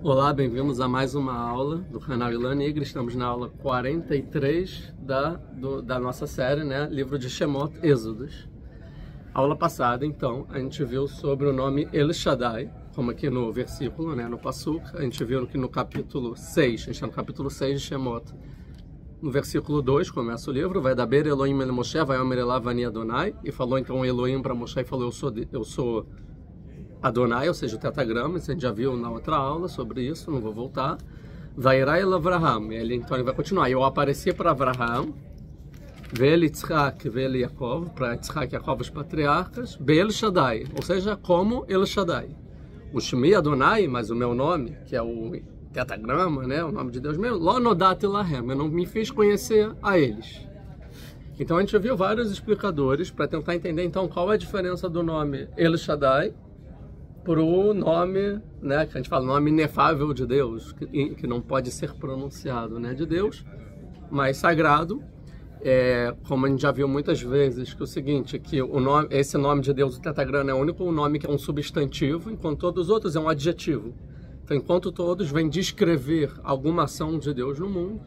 Olá, bem-vindos a mais uma aula do canal Ilan Nigri. Estamos na aula 43 da nossa série, né? Livro de Shemot, Êxodos. Aula passada, então, a gente viu sobre o nome El Shaddai, como aqui no versículo, né? No Passuk. A gente viu que no capítulo 6, a gente está no capítulo 6 de Shemot. No versículo 2 começa o livro, vai dar Ber Elohim el Moshe, vai Omer elav ani Adonai, e falou então Elohim para Moshe e falou, eu sou Adonai, ou seja, o tetragrama. Isso a gente já viu na outra aula sobre isso, não vou voltar. Vairai el Avraham, então ele vai continuar. Eu apareci para Avraham, Vel Yitzhak, Vel Yaakov, para Yitzhak e Yaakov, os patriarcas, Bel Shaddai, ou seja, como El Shaddai. O Shmi Adonai, mas o meu nome, que é o tetragrama, né, o nome de Deus mesmo, Lo Nodat Lahem, eu não me fiz conhecer a eles. Então a gente viu vários explicadores para tentar entender então qual é a diferença do nome El Shaddai para o nome, né, que a gente fala, nome inefável de Deus, que não pode ser pronunciado, né, de Deus, mas sagrado. Como a gente já viu muitas vezes, que o seguinte, que esse nome de Deus, o tetragrama, é o único nome que é um substantivo, enquanto todos os outros é um adjetivo. Então, enquanto todos vêm descrever alguma ação de Deus no mundo,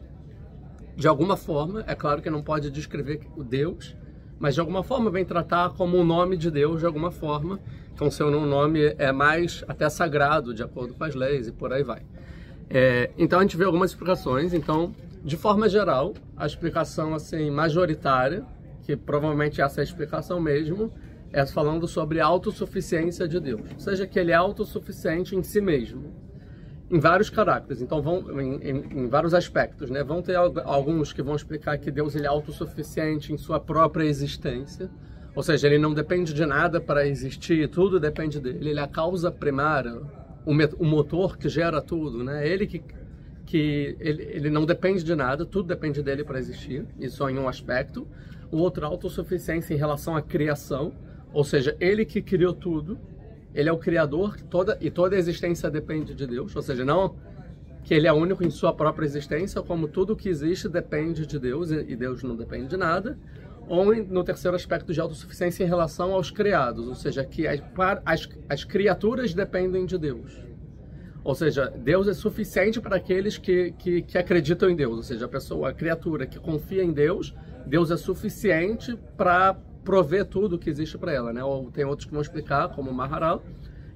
de alguma forma, é claro que não pode descrever o Deus, mas de alguma forma vem tratar como o nome de Deus, de alguma forma. Então, seu nome é mais até sagrado, de acordo com as leis, e por aí vai. Então, a gente vê algumas explicações. Então, de forma geral, a explicação assim, majoritária, que provavelmente essa é a explicação mesmo, é falando sobre a autossuficiência de Deus. Ou seja, que ele é autossuficiente em si mesmo, em vários caracteres, então em vários aspectos, né? Vão ter alguns que vão explicar que Deus ele é autossuficiente em sua própria existência, ou seja, ele não depende de nada para existir, tudo depende dele, ele é a causa primária, o motor que gera tudo, né? Ele ele não depende de nada, tudo depende dele para existir, isso em um aspecto. O outro, autossuficiência em relação à criação, ou seja, ele que criou tudo, ele é o criador, toda a existência depende de Deus, ou seja, não que ele é único em sua própria existência, como tudo que existe depende de Deus e Deus não depende de nada. Ou no terceiro aspecto de autossuficiência em relação aos criados, ou seja, que as criaturas dependem de Deus. Ou seja, Deus é suficiente para aqueles que acreditam em Deus, ou seja, a criatura que confia em Deus, Deus é suficiente para prover tudo que existe para ela, né? Ou tem outros que vão explicar, como o Maharal,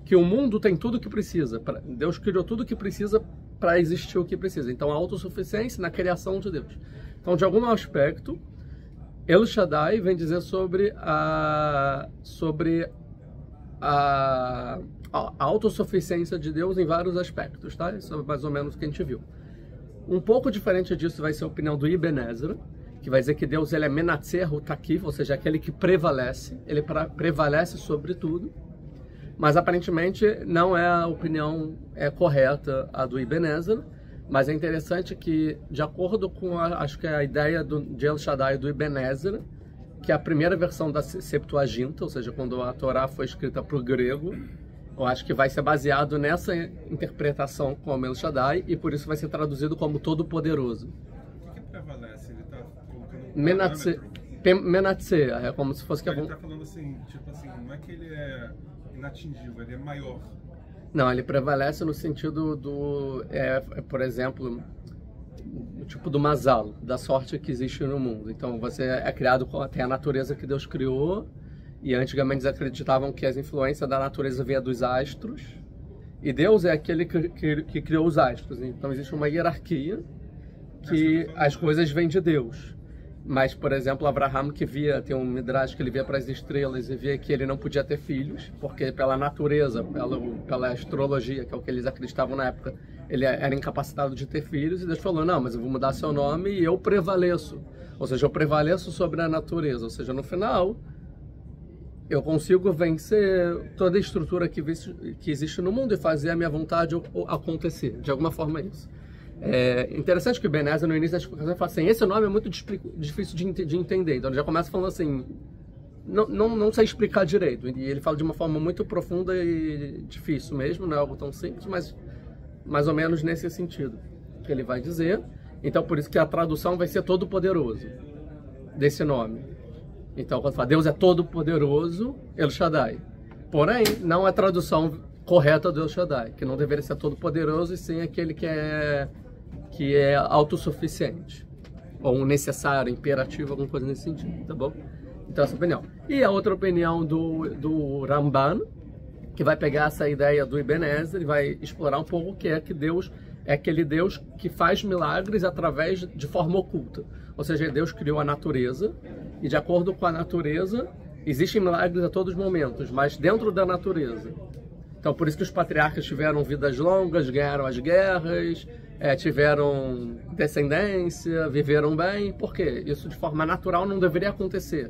que o mundo tem tudo o que precisa. Deus criou tudo o que precisa para existir o que precisa. Então, a autossuficiência na criação de Deus. Então, de algum aspecto, El Shaddai vem dizer sobre a autossuficiência de Deus em vários aspectos, tá? Isso é mais ou menos o que a gente viu. Um pouco diferente disso vai ser a opinião do Ibn Ezra, que vai dizer que Deus ele é Menatzer Takif, ou seja, aquele que prevalece, ele prevalece sobre tudo, mas aparentemente não é a opinião correta a do Ibn Ezra, mas é interessante que, de acordo com acho que a ideia de El Shaddai do Ibn Ezra, que é a primeira versão da Septuaginta, ou seja, quando a Torá foi escrita para o grego, eu acho que vai ser baseado nessa interpretação como El Shaddai, e por isso vai ser traduzido como Todo-Poderoso. O que prevalece? Ele está colocando Menatze, é como se fosse que ele está falando assim, tipo assim, não é que ele é inatingível, ele é maior. Não, ele prevalece no sentido por exemplo, o tipo do Mazal, da sorte que existe no mundo. Então você é criado, tem a natureza que Deus criou, e antigamente eles acreditavam que as influências da natureza vinham dos astros, e Deus é aquele que criou os astros. Então existe uma hierarquia que as coisas vêm de Deus. Mas, por exemplo, Abraham tem um midrash que ele via para as estrelas e via que ele não podia ter filhos, porque pela natureza, pela astrologia, que é o que eles acreditavam na época, ele era incapacitado de ter filhos, e Deus falou, não, mas eu vou mudar seu nome e eu prevaleço. Ou seja, eu prevaleço sobre a natureza. Ou seja, no final, eu consigo vencer toda a estrutura que existe no mundo e fazer a minha vontade acontecer. De alguma forma é isso. É interessante que o Ibn Ezra, no início da explicação, fala assim, esse nome é muito difícil de entender. Então ele já começa falando assim, não sei explicar direito. E ele fala de uma forma muito profunda e difícil mesmo, não é algo tão simples, mas mais ou menos nesse sentido que ele vai dizer. Então por isso que a tradução vai ser Todo-Poderoso desse nome. Então quando fala Deus é Todo-Poderoso, El Shaddai. Porém, não é tradução correta do El Shaddai, que não deveria ser todo poderoso e sim aquele que é autossuficiente, ou um necessário, imperativo, alguma coisa nesse sentido, tá bom? Então essa opinião. E a outra opinião do Ramban, que vai pegar essa ideia do Ibn Ezra e vai explorar um pouco o que é que Deus é aquele Deus que faz milagres de forma oculta. Ou seja, Deus criou a natureza e de acordo com a natureza existem milagres a todos os momentos, mas dentro da natureza. Então por isso que os patriarcas tiveram vidas longas, ganharam as guerras, tiveram descendência, viveram bem. Por quê? Isso de forma natural não deveria acontecer.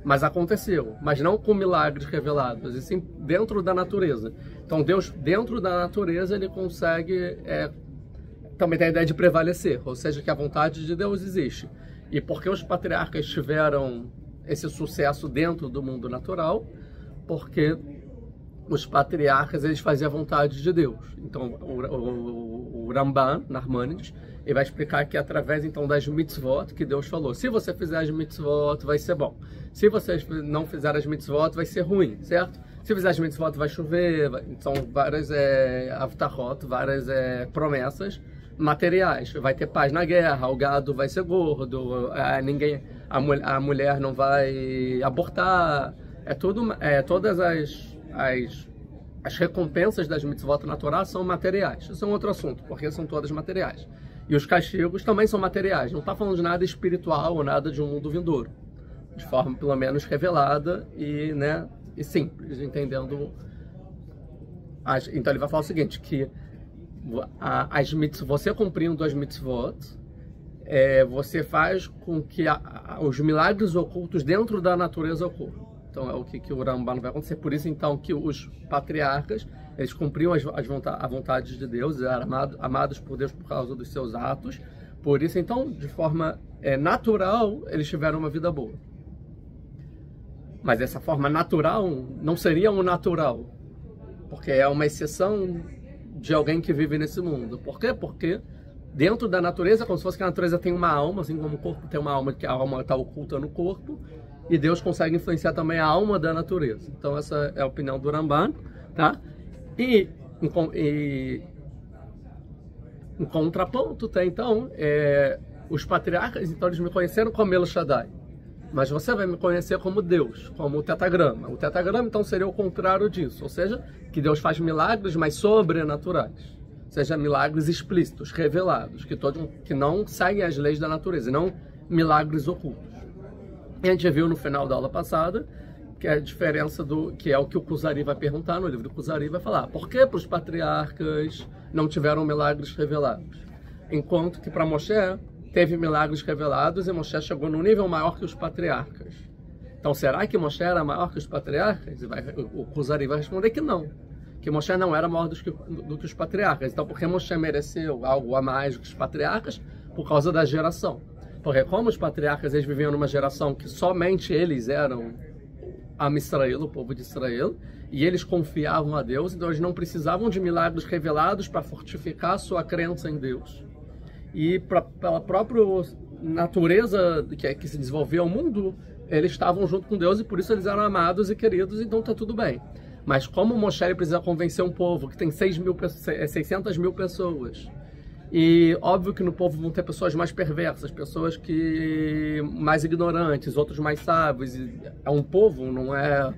Mas aconteceu, mas não com milagres revelados, e sim dentro da natureza. Então Deus, dentro da natureza, ele consegue também tem a ideia de prevalecer, ou seja, que a vontade de Deus existe. E porque os patriarcas tiveram esse sucesso dentro do mundo natural? Porque os patriarcas, eles faziam a vontade de Deus. Então o Ramban, Narmanides, ele vai explicar que através então das mitzvot, que Deus falou, se você fizer as mitzvot, vai ser bom. Se vocês não fizerem as mitzvot, vai ser ruim, certo? Se fizer as mitzvot, vai chover. São várias avtachot, várias promessas materiais. Vai ter paz na guerra, o gado vai ser gordo, a mulher não vai abortar. Todas as recompensas das mitzvot naturais são materiais. Isso é um outro assunto, porque são todas materiais. E os castigos também são materiais. Não está falando de nada espiritual ou nada de um mundo vindouro. De forma, pelo menos, revelada e simples, entendendo. Então ele vai falar o seguinte, que você cumprindo as mitzvot, você faz com que os milagres ocultos dentro da natureza ocorram. Então é o que o Ramban vai acontecer. Por isso, então, que os patriarcas, eles cumpriam a vontade de Deus, eram amados por Deus por causa dos seus atos. Por isso, então, de forma natural, eles tiveram uma vida boa. Mas essa forma natural não seria um natural, porque é uma exceção de alguém que vive nesse mundo. Por quê? Porque dentro da natureza, como se fosse que a natureza tem uma alma, assim como o corpo tem uma alma, que a alma está oculta no corpo, e Deus consegue influenciar também a alma da natureza. Então essa é a opinião do Ramban, tá? E em contraponto tem então os patriarcas, então eles me conheceram como El Shaddai, mas você vai me conhecer como Deus, como o tetagrama. O tetagrama então seria o contrário disso, ou seja, que Deus faz milagres, mas sobrenaturais, ou seja, milagres explícitos, revelados, que não seguem as leis da natureza, e não milagres ocultos. E a gente viu no final da aula passada que é a diferença que é o que o Kuzari vai perguntar no livro do Kuzari, vai falar por que para os patriarcas não tiveram milagres revelados, enquanto que para Moshe teve milagres revelados e Moshe chegou num nível maior que os patriarcas. Então será que Moshe era maior que os patriarcas? O Kuzari vai responder que não, que Moshe não era maior do que os patriarcas. Então por que Moshe mereceu algo a mais do que os patriarcas? Por causa da geração. Porque como os patriarcas, eles viviam numa geração que somente eles eram Am Israel, o povo de Israel, e eles confiavam a Deus, então eles não precisavam de milagres revelados para fortificar a sua crença em Deus. E pela própria natureza que se desenvolveu ao mundo, eles estavam junto com Deus e por isso eles eram amados e queridos, então está tudo bem. Mas como Moshe precisa convencer um povo que tem 600 mil pessoas, e óbvio que no povo vão ter pessoas mais perversas, pessoas mais ignorantes, outros mais sábios. É um povo, não é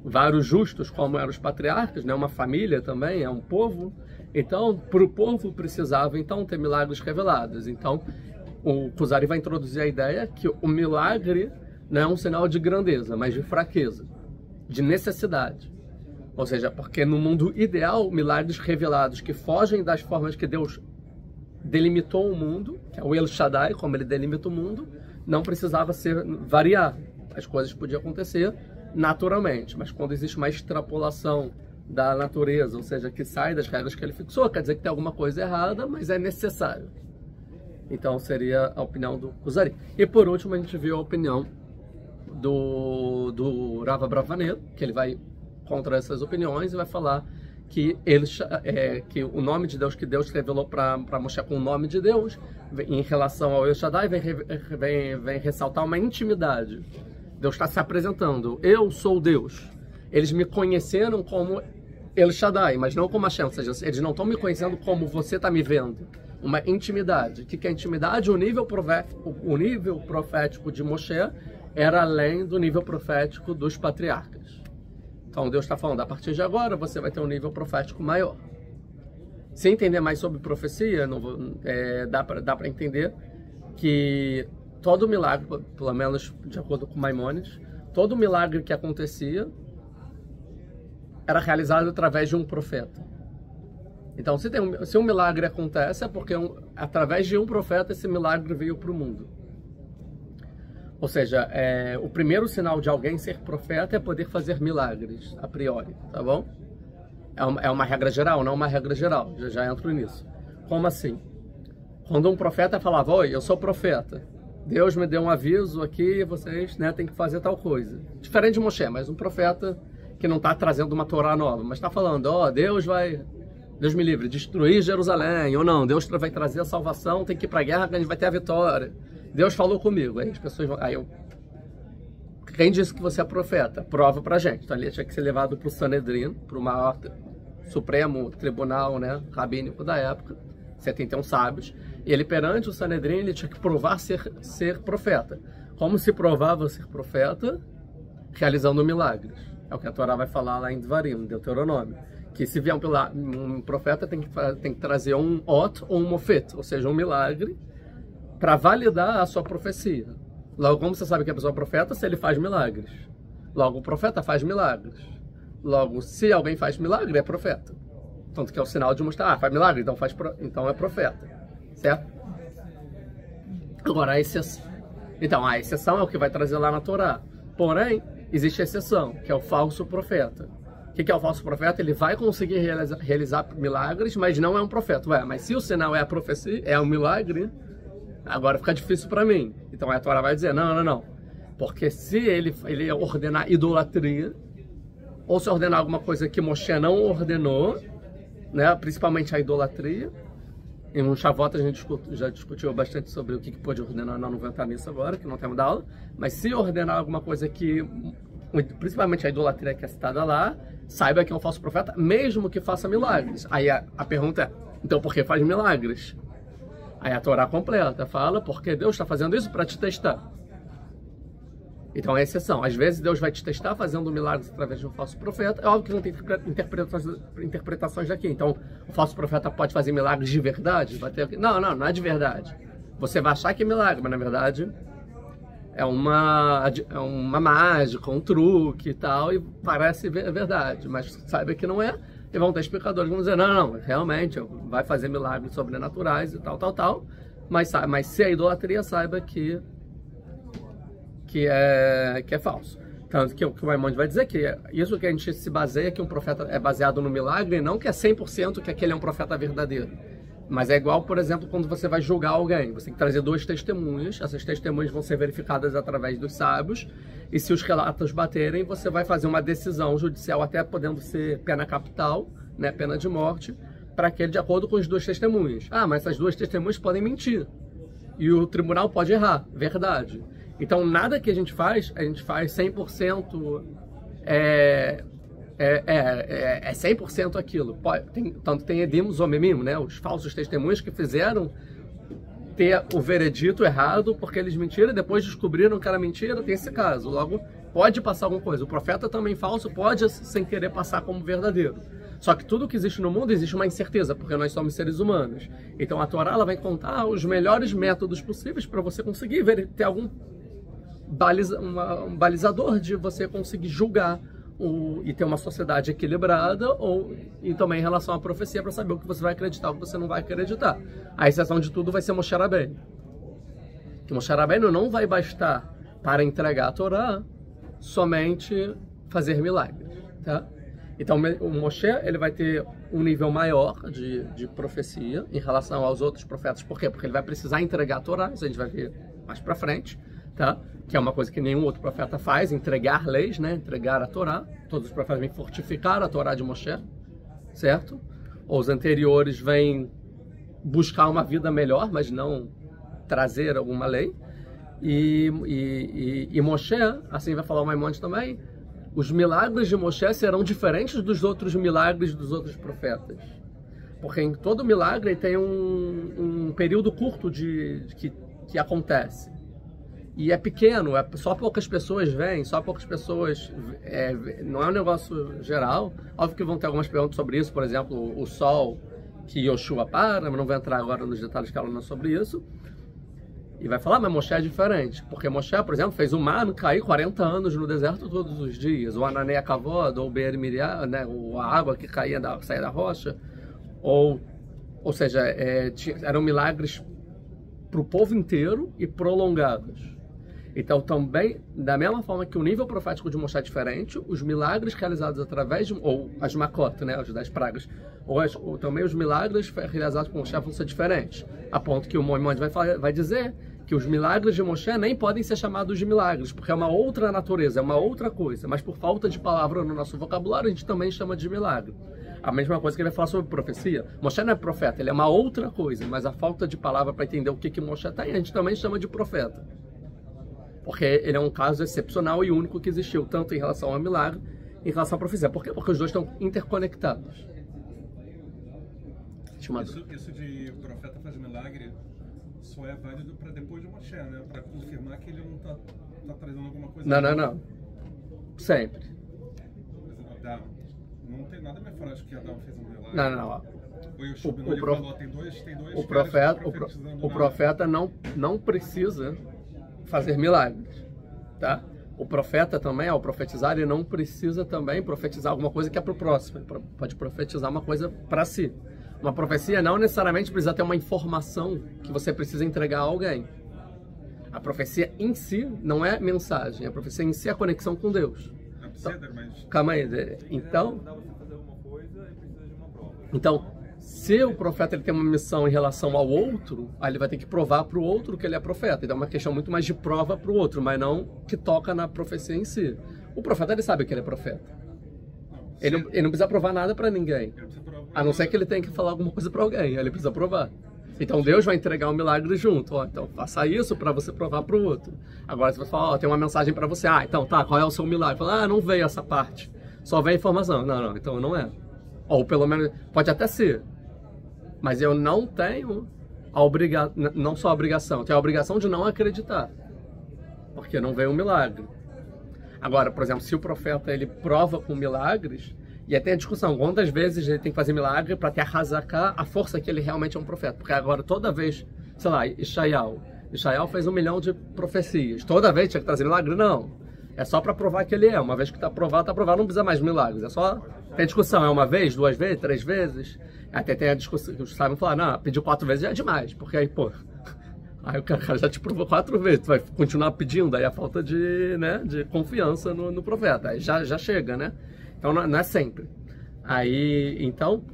vários justos como eram os patriarcas, né? Uma família também, é um povo. Então, para o povo precisava então ter milagres revelados. Então, o Kuzari vai introduzir a ideia que o milagre não é um sinal de grandeza, mas de fraqueza, de necessidade. Ou seja, porque no mundo ideal, milagres revelados que fogem das formas que Deus delimitou o mundo, que é o El Shaddai, como ele delimita o mundo, não precisava variar. As coisas podiam acontecer naturalmente, mas quando existe uma extrapolação da natureza, ou seja, que sai das regras que ele fixou, quer dizer que tem alguma coisa errada, mas é necessário. Então seria a opinião do Kuzari. E por último a gente viu a opinião do Rava Bravanel, que ele vai contra essas opiniões e vai falar que o nome de Deus, que Deus revelou para Moshe com o nome de Deus, em relação ao El Shaddai, vem ressaltar uma intimidade. Deus está se apresentando, eu sou Deus. Eles me conheceram como El Shaddai, mas não como Hashem, ou seja, eles não estão me conhecendo como você está me vendo. Uma intimidade. O que é intimidade? O nível profético de Moshe era além do nível profético dos patriarcas. Então Deus está falando, a partir de agora você vai ter um nível profético maior. Se entender mais sobre profecia, dá para entender que todo milagre, pelo menos de acordo com Maimônides, todo milagre que acontecia era realizado através de um profeta. Então, se um milagre acontece, é porque através de um profeta esse milagre veio para o mundo. Ou seja, o primeiro sinal de alguém ser profeta é poder fazer milagres, a priori, tá bom? É uma regra geral, não uma regra geral, já entro nisso. Como assim? Quando um profeta falava, oi, eu sou profeta, Deus me deu um aviso aqui, vocês têm que fazer tal coisa. Diferente de Moshe, mas um profeta que não está trazendo uma Torá nova, mas está falando, Deus me livre, destruir Jerusalém, ou não, Deus vai trazer a salvação, tem que ir para a guerra que a gente vai ter a vitória. Deus falou comigo, aí as pessoas vão... Quem disse que você é profeta? Prova pra gente. Então ele tinha que ser levado para o Sanedrim, para o maior supremo tribunal rabínico da época, 71 sábios, e ele perante o Sanedrim ele tinha que provar ser profeta. Como se provava ser profeta? Realizando milagres. É o que a Torá vai falar lá em Devarim, Deuteronômio. Que se vier um profeta tem que trazer um ot ou um mofet, ou seja, um milagre, para validar a sua profecia. Logo, como você sabe que a pessoa é profeta? Se ele faz milagres. Logo, o profeta faz milagres. Logo, se alguém faz milagre, é profeta. Tanto que é o sinal de mostrar, faz milagre, então é profeta. Certo? Agora, a exceção é o que vai trazer lá na Torá. Porém, existe a exceção, que é o falso profeta. O que é o falso profeta? Ele vai conseguir realizar milagres, mas não é um profeta. Mas se o sinal é a profecia, é um milagre, agora fica difícil para mim. Então a Torá vai dizer, não. Porque se ele ordenar idolatria, ou se ordenar alguma coisa que Moshe não ordenou, principalmente a idolatria, em um Shavuot a gente já discutiu bastante sobre o que pode ordenar, não vou entrar nisso agora, que não temos da aula, mas se ordenar alguma coisa que, principalmente a idolatria que é citada lá, saiba que é um falso profeta, mesmo que faça milagres. Aí a pergunta é, então por que faz milagres? Aí a Torá completa fala, porque Deus está fazendo isso para te testar. Então é exceção. Às vezes Deus vai te testar fazendo milagres através de um falso profeta. É óbvio que não tem interpretações daqui. Então o falso profeta pode fazer milagres de verdade? Não é de verdade. Você vai achar que é milagre, mas na verdade é uma mágica, um truque e tal, e parece verdade. Mas saiba que não é. E vão ter explicadores que vão dizer, não, realmente vai fazer milagres sobrenaturais e tal. Mas se a idolatria, saiba que é falso. Tanto que o Maimônides vai dizer que isso que a gente se baseia, que um profeta é baseado no milagre, não que é 100% que aquele é um profeta verdadeiro. Mas é igual, por exemplo, quando você vai julgar alguém. Você tem que trazer 2 testemunhas. Essas testemunhas vão ser verificadas através dos sábios. E se os relatos baterem, você vai fazer uma decisão judicial, até podendo ser pena capital, pena de morte, para aquele de acordo com os 2 testemunhas. Mas essas 2 testemunhas podem mentir. E o tribunal pode errar. Verdade. Então, nada que a gente faz 100% é 100% aquilo. Tanto tem Edim, Zomemim, os falsos testemunhos que fizeram ter o veredito errado porque eles mentiram e depois descobriram que era mentira. Tem esse caso. Logo, pode passar alguma coisa. O profeta também falso pode, sem querer, passar como verdadeiro. Só que tudo que existe no mundo existe uma incerteza, porque nós somos seres humanos. Então a Torá ela vai contar os melhores métodos possíveis para você conseguir ter algum um balizador de você conseguir julgar e ter uma sociedade equilibrada, e também em relação à profecia, para saber o que você vai acreditar e o que você não vai acreditar. A exceção de tudo vai ser Moshe Rabbeinu. Que Moshe Rabbeinu não vai bastar para entregar a Torá somente fazer milagres, tá? Então o Moshe ele vai ter um nível maior de profecia em relação aos outros profetas. Por quê? Porque ele vai precisar entregar a Torá, isso a gente vai ver mais para frente, tá? Que é uma coisa que nenhum outro profeta faz, entregar leis, entregar a Torá. Todos os profetas vêm fortificar a Torá de Moshe, certo? Os anteriores vêm buscar uma vida melhor, mas não trazer alguma lei. E Moshe, assim vai falar o Maimônides também, os milagres de Moshe serão diferentes dos outros milagres dos outros profetas. Porque em todo milagre tem um período curto que acontece. E é pequeno, só poucas pessoas veem, só poucas pessoas... não é um negócio geral. Óbvio que vão ter algumas perguntas sobre isso, por exemplo, o sol que Yoshua para, mas não vou entrar agora nos detalhes que ela não é sobre isso. E vai falar, mas Moshe é diferente. Porque Moshe, por exemplo, fez o mar cair 40 anos no deserto todos os dias. O Ananei Kavod, ou o Be'er Miriam, né, a água que saía da rocha. Ou seja, eram milagres para o povo inteiro e prolongados. Então, também, da mesma forma que o nível profético de Moshe é diferente, os milagres realizados através de... ou as makot, né, as 10 pragas, ou também os milagres realizados por Moshe vão ser diferentes. A ponto que o Maimônides vai dizer que os milagres de Moshe nem podem ser chamados de milagres, porque é uma outra natureza, é uma outra coisa. Mas por falta de palavra no nosso vocabulário, a gente também chama de milagre. A mesma coisa que ele vai falar sobre profecia. Moshe não é profeta, ele é uma outra coisa, mas a falta de palavra para entender o que Moshe tem, a gente também chama de profeta. Porque ele é um caso excepcional e único que existiu, tanto em relação ao milagre, em relação à profecia. Por quê? Porque os dois estão interconectados. Isso de profeta fazer milagre só é válido para depois de Moshe, né? Para confirmar que ele não está trazendo alguma coisa... Não. Sempre. Adão. Não tem nada mais forte que Adão fez um milagre. Não. O profeta não precisa fazer milagres, tá? O profeta também, ao profetizar, ele não precisa também profetizar alguma coisa que é para o próximo. Ele pode profetizar uma coisa para si. Uma profecia não necessariamente precisa ter uma informação que você precisa entregar a alguém. A profecia em si não é mensagem. A profecia em si é a conexão com Deus. Calma aí. Então, se o profeta ele tem uma missão em relação ao outro, aí ele vai ter que provar para o outro que ele é profeta. Então é uma questão muito mais de prova para o outro, mas não que toca na profecia em si. O profeta ele sabe que ele é profeta. Ele não precisa provar nada para ninguém. A não ser que ele tenha que falar alguma coisa para alguém, ele precisa provar. Então Deus vai entregar um milagre junto. Então faça isso para você provar para o outro. Agora você vai falar, tem uma mensagem para você. Então tá, qual é o seu milagre? Fala, não veio essa parte. Só veio a informação. Não, então não é. Ou pelo menos, pode até ser. Mas eu não tenho não só a obrigação, eu tenho a obrigação de não acreditar. Porque não veio um milagre. Agora, por exemplo, se o profeta ele prova com milagres, e aí tem a discussão, quantas vezes ele tem que fazer milagre para ter a força que ele realmente é um profeta. Porque agora toda vez, sei lá, Ishaiah fez 1 milhão de profecias. Toda vez tinha que trazer milagre? Não. É só para provar que ele é. Uma vez que está provado, não precisa mais de milagres. É só... Tem discussão, é uma vez, 2 vezes, 3 vezes. Até tem a discussão que os sábios falam, não, pediu 4 vezes já é demais. Porque aí, pô... Aí o cara já te provou 4 vezes, tu vai continuar pedindo, aí a falta de confiança no profeta. Aí já chega, né? Então não é sempre. Aí, então...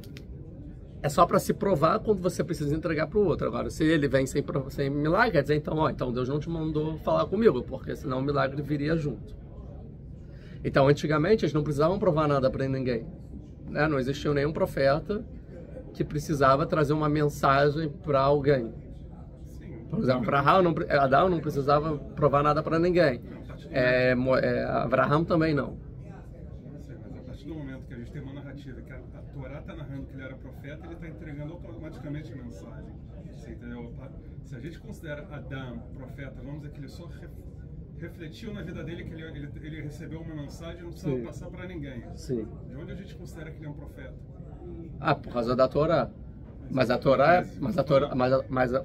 É só para se provar quando você precisa entregar para o outro. Agora, se ele vem sem milagre, quer dizer, então Deus não te mandou falar comigo, porque senão o milagre viria junto. Então, antigamente, eles não precisavam provar nada para ninguém. Né? Não existia nenhum profeta que precisava trazer uma mensagem para alguém. Por exemplo, Adão não precisava provar nada para ninguém. Abraham também não. A partir do momento que a gente tem uma narrativa que a Torá está narrando que ele era profeta, ele está entregando automaticamente a mensagem. Você entendeu? Se a gente considera Adão profeta, vamos dizer que ele só refletiu na vida dele, que ele recebeu uma mensagem e não precisava passar para ninguém. Sim. De onde a gente considera que ele é um profeta? Por causa da Torá. Mas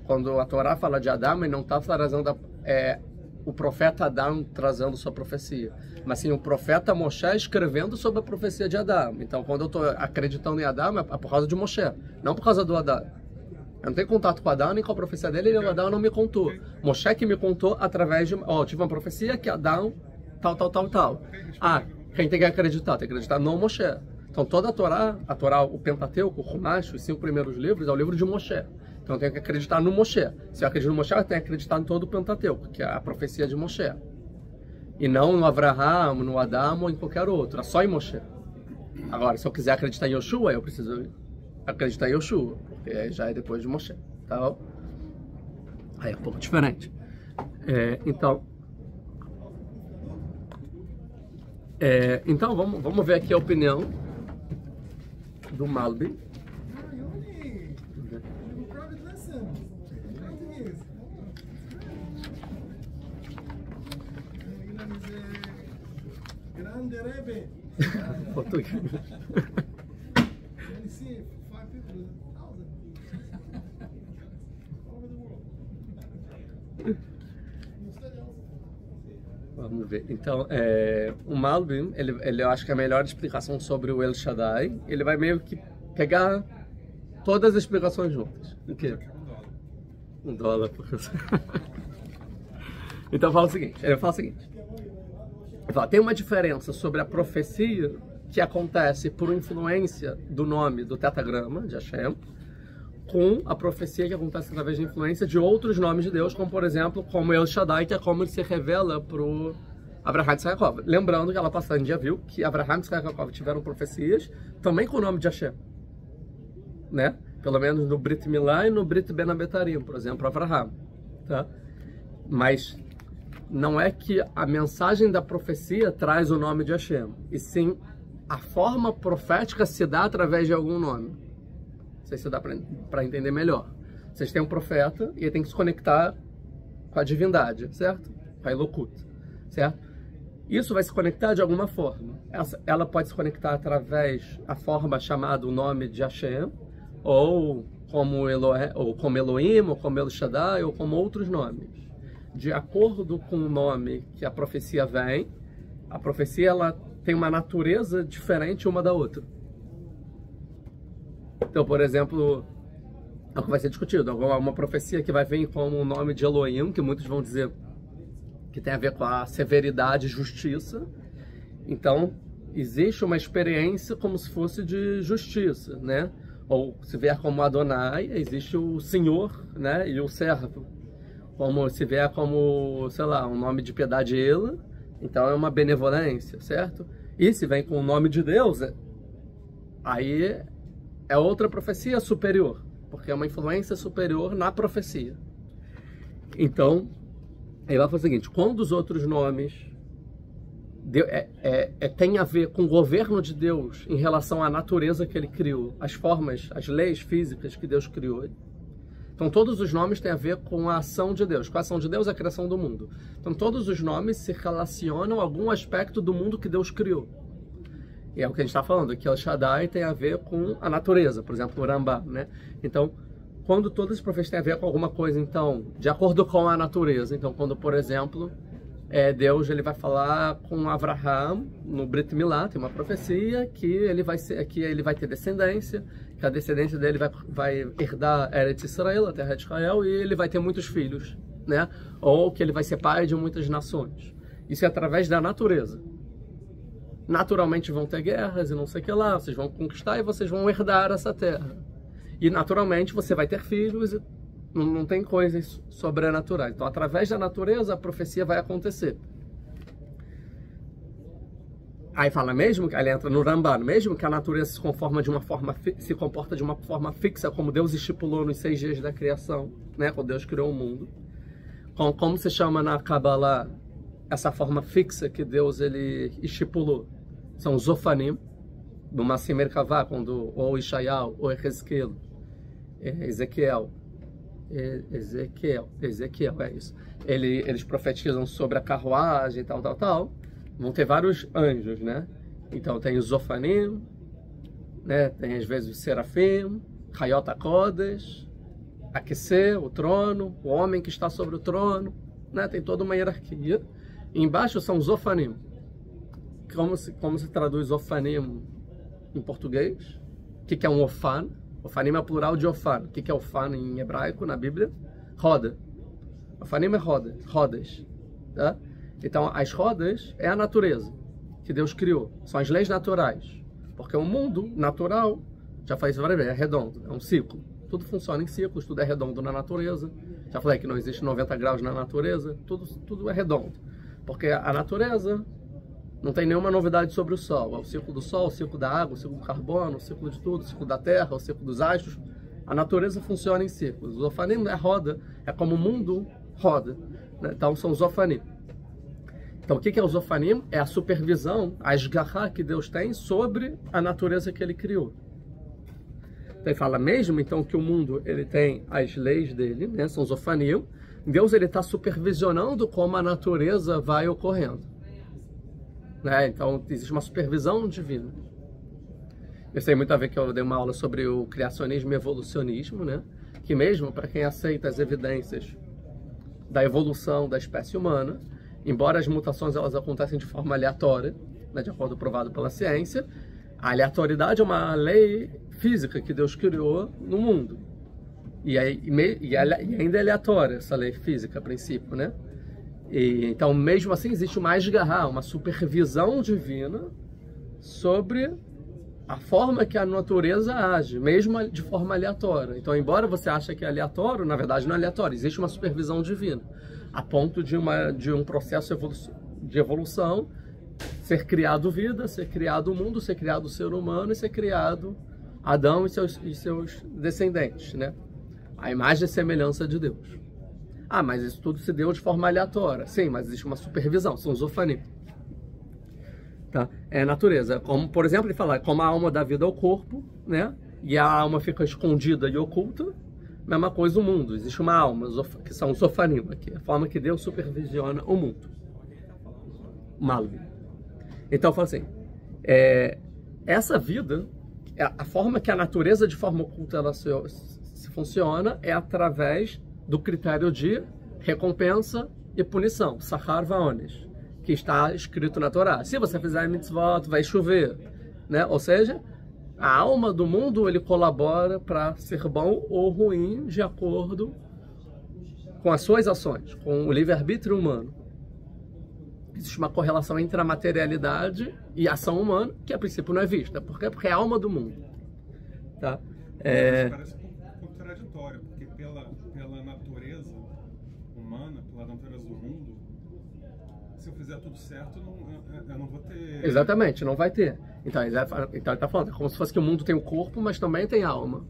quando a Torá fala de Adão, ele não está trazendo o profeta Adão trazendo sua profecia, mas sim o profeta Moshe escrevendo sobre a profecia de Adão. Então, quando eu estou acreditando em Adão, é por causa de Moshe, não por causa do Adão. Eu não tenho contato com Adão nem com a profecia dele, e o Adão não me contou. Moshe que me contou através de... eu tive uma profecia que Adão tal. Quem tem que acreditar? Tem que acreditar no Moshe. Então, toda a Torá, o Pentateuco, o Chumash, os 5 primeiros livros, é o livro de Moshe. Então, eu tenho que acreditar no Moshe. Se eu acredito no Moshe, eu tenho que acreditar em todo o Pentateuco, que é a profecia de Moshe. E não no Avraham, no Adão ou em qualquer outro. É só em Moshe. Agora, se eu quiser acreditar em Yoshua, eu preciso acreditar em Yoshua, porque já é depois de Moshe. Tá? Aí é um pouco diferente. Então... Então, vamos ver aqui a opinião do Malbim. Português. Vamos ver. Então, o Malbim, ele eu acho que é a melhor explicação sobre o El Shaddai. Ele vai meio que pegar todas as explicações juntas. O quê? $1. Então, ele fala o seguinte. Tem uma diferença sobre a profecia que acontece por influência do nome do tetragrama de Hashem, com a profecia que acontece através de influência de outros nomes de Deus, como por exemplo, como El Shaddai, que é como ele se revela para o Abraham e Yaakov. Lembrando que ela passada já viu que Abraham e Yaakov tiveram profecias também com o nome de Hashem, né? Pelo menos no Brit Milá e no Brit Ben Abetarim, por exemplo, Abraham, tá? Mas não é que a mensagem da profecia traz o nome de Hashem, e sim a forma profética se dá através de algum nome. Não sei se dá para entender melhor. Vocês têm um profeta e ele tem que se conectar com a divindade, certo? Com a Elokut, certo? Isso vai se conectar de alguma forma. Ela pode se conectar através da forma chamada o nome de Hashem, ou como Elohim, ou como El Shaddai, ou como outros nomes. De acordo com o nome que a profecia vem, a profecia ela tem uma natureza diferente uma da outra. Então, por exemplo, é o que vai ser discutido. Uma profecia que vai vir como o nome de Elohim, que muitos vão dizer que tem a ver com a severidade e justiça. Então, existe uma experiência como se fosse de justiça, né? Ou se vier como Adonai, existe o Senhor, né? E o servo. Como se vier como, sei lá, um nome de piedade Ela, então é uma benevolência, certo? E se vem com o nome de Deus, aí é outra profecia superior, porque é uma influência superior na profecia. Então, ele vai falar o seguinte: quando os outros nomes tem a ver com o governo de Deus em relação à natureza que ele criou, as formas, as leis físicas que Deus criou. Então, todos os nomes têm a ver com a ação de Deus. Com a ação de Deus, a criação do mundo. Então, todos os nomes se relacionam a algum aspecto do mundo que Deus criou. E é o que a gente está falando, que El Shaddai tem a ver com a natureza, por exemplo, o Rambam, né? Então, quando todas as profecias têm a ver com alguma coisa, então, de acordo com a natureza. Então, quando, por exemplo, Deus ele vai falar com Abraham no Brit Milá, tem uma profecia que ele vai ter descendência, que a descendência dele vai herdar Eretz Israel, a terra de Israel, e ele vai ter muitos filhos, né? Ou que ele vai ser pai de muitas nações. Isso é através da natureza. Naturalmente vão ter guerras e não sei o que lá, vocês vão conquistar e vocês vão herdar essa terra. E naturalmente você vai ter filhos e não tem coisas sobrenaturais. Então, através da natureza, a profecia vai acontecer. Aí fala, mesmo que ele entra no Ramban, mesmo que a natureza se comporta de uma forma fixa, como Deus estipulou nos 6 dias da criação, né, quando Deus criou o mundo. Como se chama na Kabbalah essa forma fixa que Deus ele estipulou? São os Zofanim, do Massim Merkavah, quando ou Ishayal, ou Ezequiel, é isso. Eles profetizam sobre a carruagem e tal. Vão ter vários anjos, né? Então tem os Zofanim, né? Tem às vezes os Serafim, Hayot HaKodesh, Aquecer, o trono, o homem que está sobre o trono, né? Tem toda uma hierarquia. E embaixo são os Zofanim. Como se traduz Zofanim em português? O que é um Ofan? Ofanim é o plural de Ofan. O que é Ofan em hebraico, na Bíblia? Roda. Ofanim é rodas. Tá? Então, as rodas é a natureza que Deus criou. São as leis naturais. Porque o mundo natural, já falei isso várias vezes, é redondo, é um ciclo. Tudo funciona em ciclos, tudo é redondo na natureza. Já falei que não existe 90 graus na natureza, tudo é redondo. Porque a natureza não tem nenhuma novidade sobre o Sol. É o ciclo do Sol, o ciclo da água, o ciclo do carbono, o ciclo de tudo, o ciclo da Terra, o ciclo dos astros. A natureza funciona em ciclos. Os Zofanim é roda, é como o mundo roda. Né? Então são os Zofanim. Então, o que é o Zofanim? É a supervisão, a esgarra que Deus tem sobre a natureza que ele criou. Então, ele fala mesmo então que o mundo ele tem as leis dele, né? São Zofanim. Deus ele está supervisionando como a natureza vai ocorrendo, né? Então, existe uma supervisão divina. Eu sei muito a ver que eu dei uma aula sobre o criacionismo e evolucionismo, né? Que mesmo para quem aceita as evidências da evolução da espécie humana, embora as mutações elas acontecem de forma aleatória, né, de acordo com o provado pela ciência, a aleatoriedade é uma lei física que Deus criou no mundo. E ainda é aleatória essa lei física, a princípio, né? Então, mesmo assim, existe uma esgarra, uma supervisão divina sobre a forma que a natureza age, mesmo de forma aleatória. Então, embora você ache que é aleatório, na verdade não é aleatório, existe uma supervisão divina, a ponto de um processo de evolução ser criado vida, ser criado o mundo, ser criado o ser humano e ser criado Adão e seus descendentes, né? A imagem e semelhança de Deus. Ah, mas isso tudo se deu de forma aleatória. Sim, mas existe uma supervisão, são os Zofanim. Tá? É a natureza. Como, por exemplo, ele fala, como a alma dá vida ao corpo, né? E a alma fica escondida e oculta, mesma coisa o mundo. Existe uma alma, que são os Zofanim aqui, a forma que Deus supervisiona o mundo. Malo. Então, eu falo assim, essa vida, a forma que a natureza de forma oculta ela se funciona é através do critério de recompensa e punição, Sachar Vaonesh, que está escrito na Torá. Se você fizer mitzvot, vai chover, né? Ou seja, a alma do mundo ele colabora para ser bom ou ruim de acordo com as suas ações, com o livre-arbítrio humano. Existe uma correlação entre a materialidade e a ação humana, que a princípio não é vista. Por quê? Porque é a alma do mundo. Tá? Parece contraditório, porque pela natureza humana, pela natureza do mundo, se eu fizer tudo certo, eu não vou ter... Exatamente, não vai ter. Então ele está falando, é como se fosse que o mundo tem um corpo, mas também tem alma.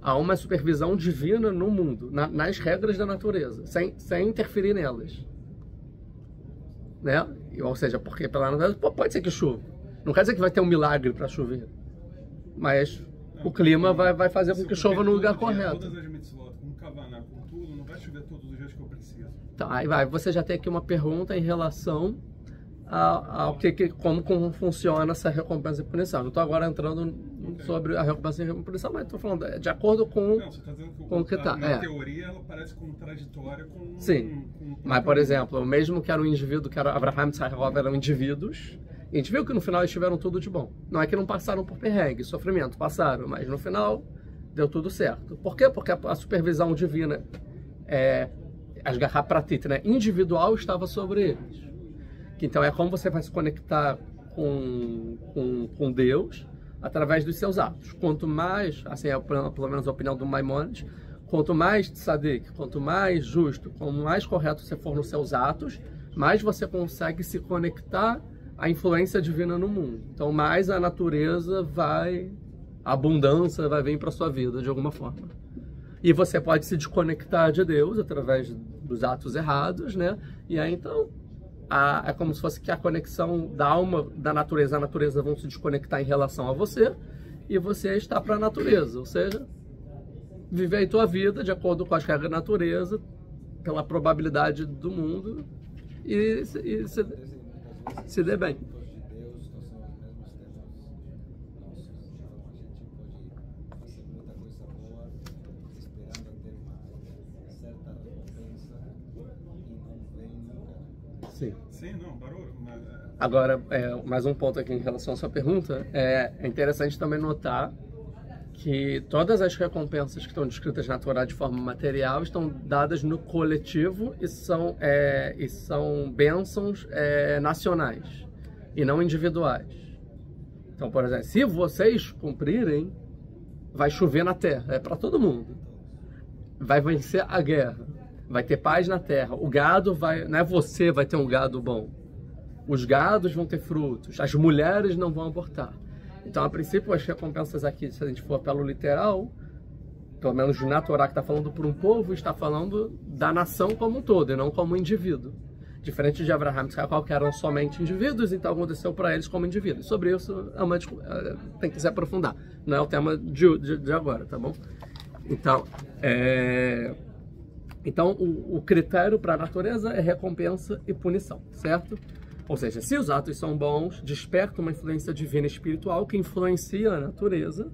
A alma é supervisão divina no mundo, nas regras da natureza, sem interferir nelas. Né? Ou seja, porque pela natureza pode ser que chova. Não quer dizer que vai ter um milagre para chover, mas o clima vai fazer com que chova no lugar correto. Todas as mitzvot, com kavaná, com tudo, não vai chover todos os dias que eu preciso. Tá, aí você já tem aqui uma pergunta em relação ao como funciona essa recompensa e punição. Não estou agora entrando sobre a recompensa e punição, mas estou falando de acordo com o que está. Na teoria, ela parece contraditória com... Sim, mas por exemplo, mesmo que era um indivíduo, que era Abraham e Sarah, eram indivíduos, e a gente viu que no final eles tiveram tudo de bom. Não é que não passaram por perrengue, sofrimento, passaram, mas no final deu tudo certo. Por quê? Porque a supervisão divina, as garras pratit, né, individual, estava sobre eles. Então é como você vai se conectar com Deus através dos seus atos. Quanto mais, assim é pelo menos a opinião do Maimonides, quanto mais tzadik, quanto mais justo, quanto mais correto você for nos seus atos, mais você consegue se conectar à influência divina no mundo. Então mais a natureza a abundância vai vir para a sua vida de alguma forma. E você pode se desconectar de Deus através dos atos errados, né? E aí então é como se fosse que a conexão da alma, da natureza, a natureza vão se desconectar em relação a você e você está para a natureza, ou seja, viver a tua vida de acordo com as regras da natureza, pela probabilidade do mundo e se dê bem. Sim, não, barulho. Agora, mais um ponto aqui em relação à sua pergunta, é interessante também notar que todas as recompensas que estão descritas na Torá de forma material estão dadas no coletivo e são bênçãos nacionais e não individuais. Então, por exemplo, se vocês cumprirem, vai chover na terra, é para todo mundo. Vai vencer a guerra. Vai ter paz na terra. O gado não é você vai ter um gado bom. Os gados vão ter frutos. As mulheres não vão abortar. Então, a princípio, as recompensas aqui, se a gente for pelo literal, pelo menos na Torá que está falando por um povo, está falando da nação como um todo e não como um indivíduo. Diferente de Abraham e Jacó, que eram somente indivíduos, então aconteceu para eles como indivíduos. Sobre isso, tem que se aprofundar. Não é o tema de agora, tá bom? Então, o critério para a natureza é recompensa e punição, certo? Ou seja, se os atos são bons, desperta uma influência divina e espiritual que influencia a natureza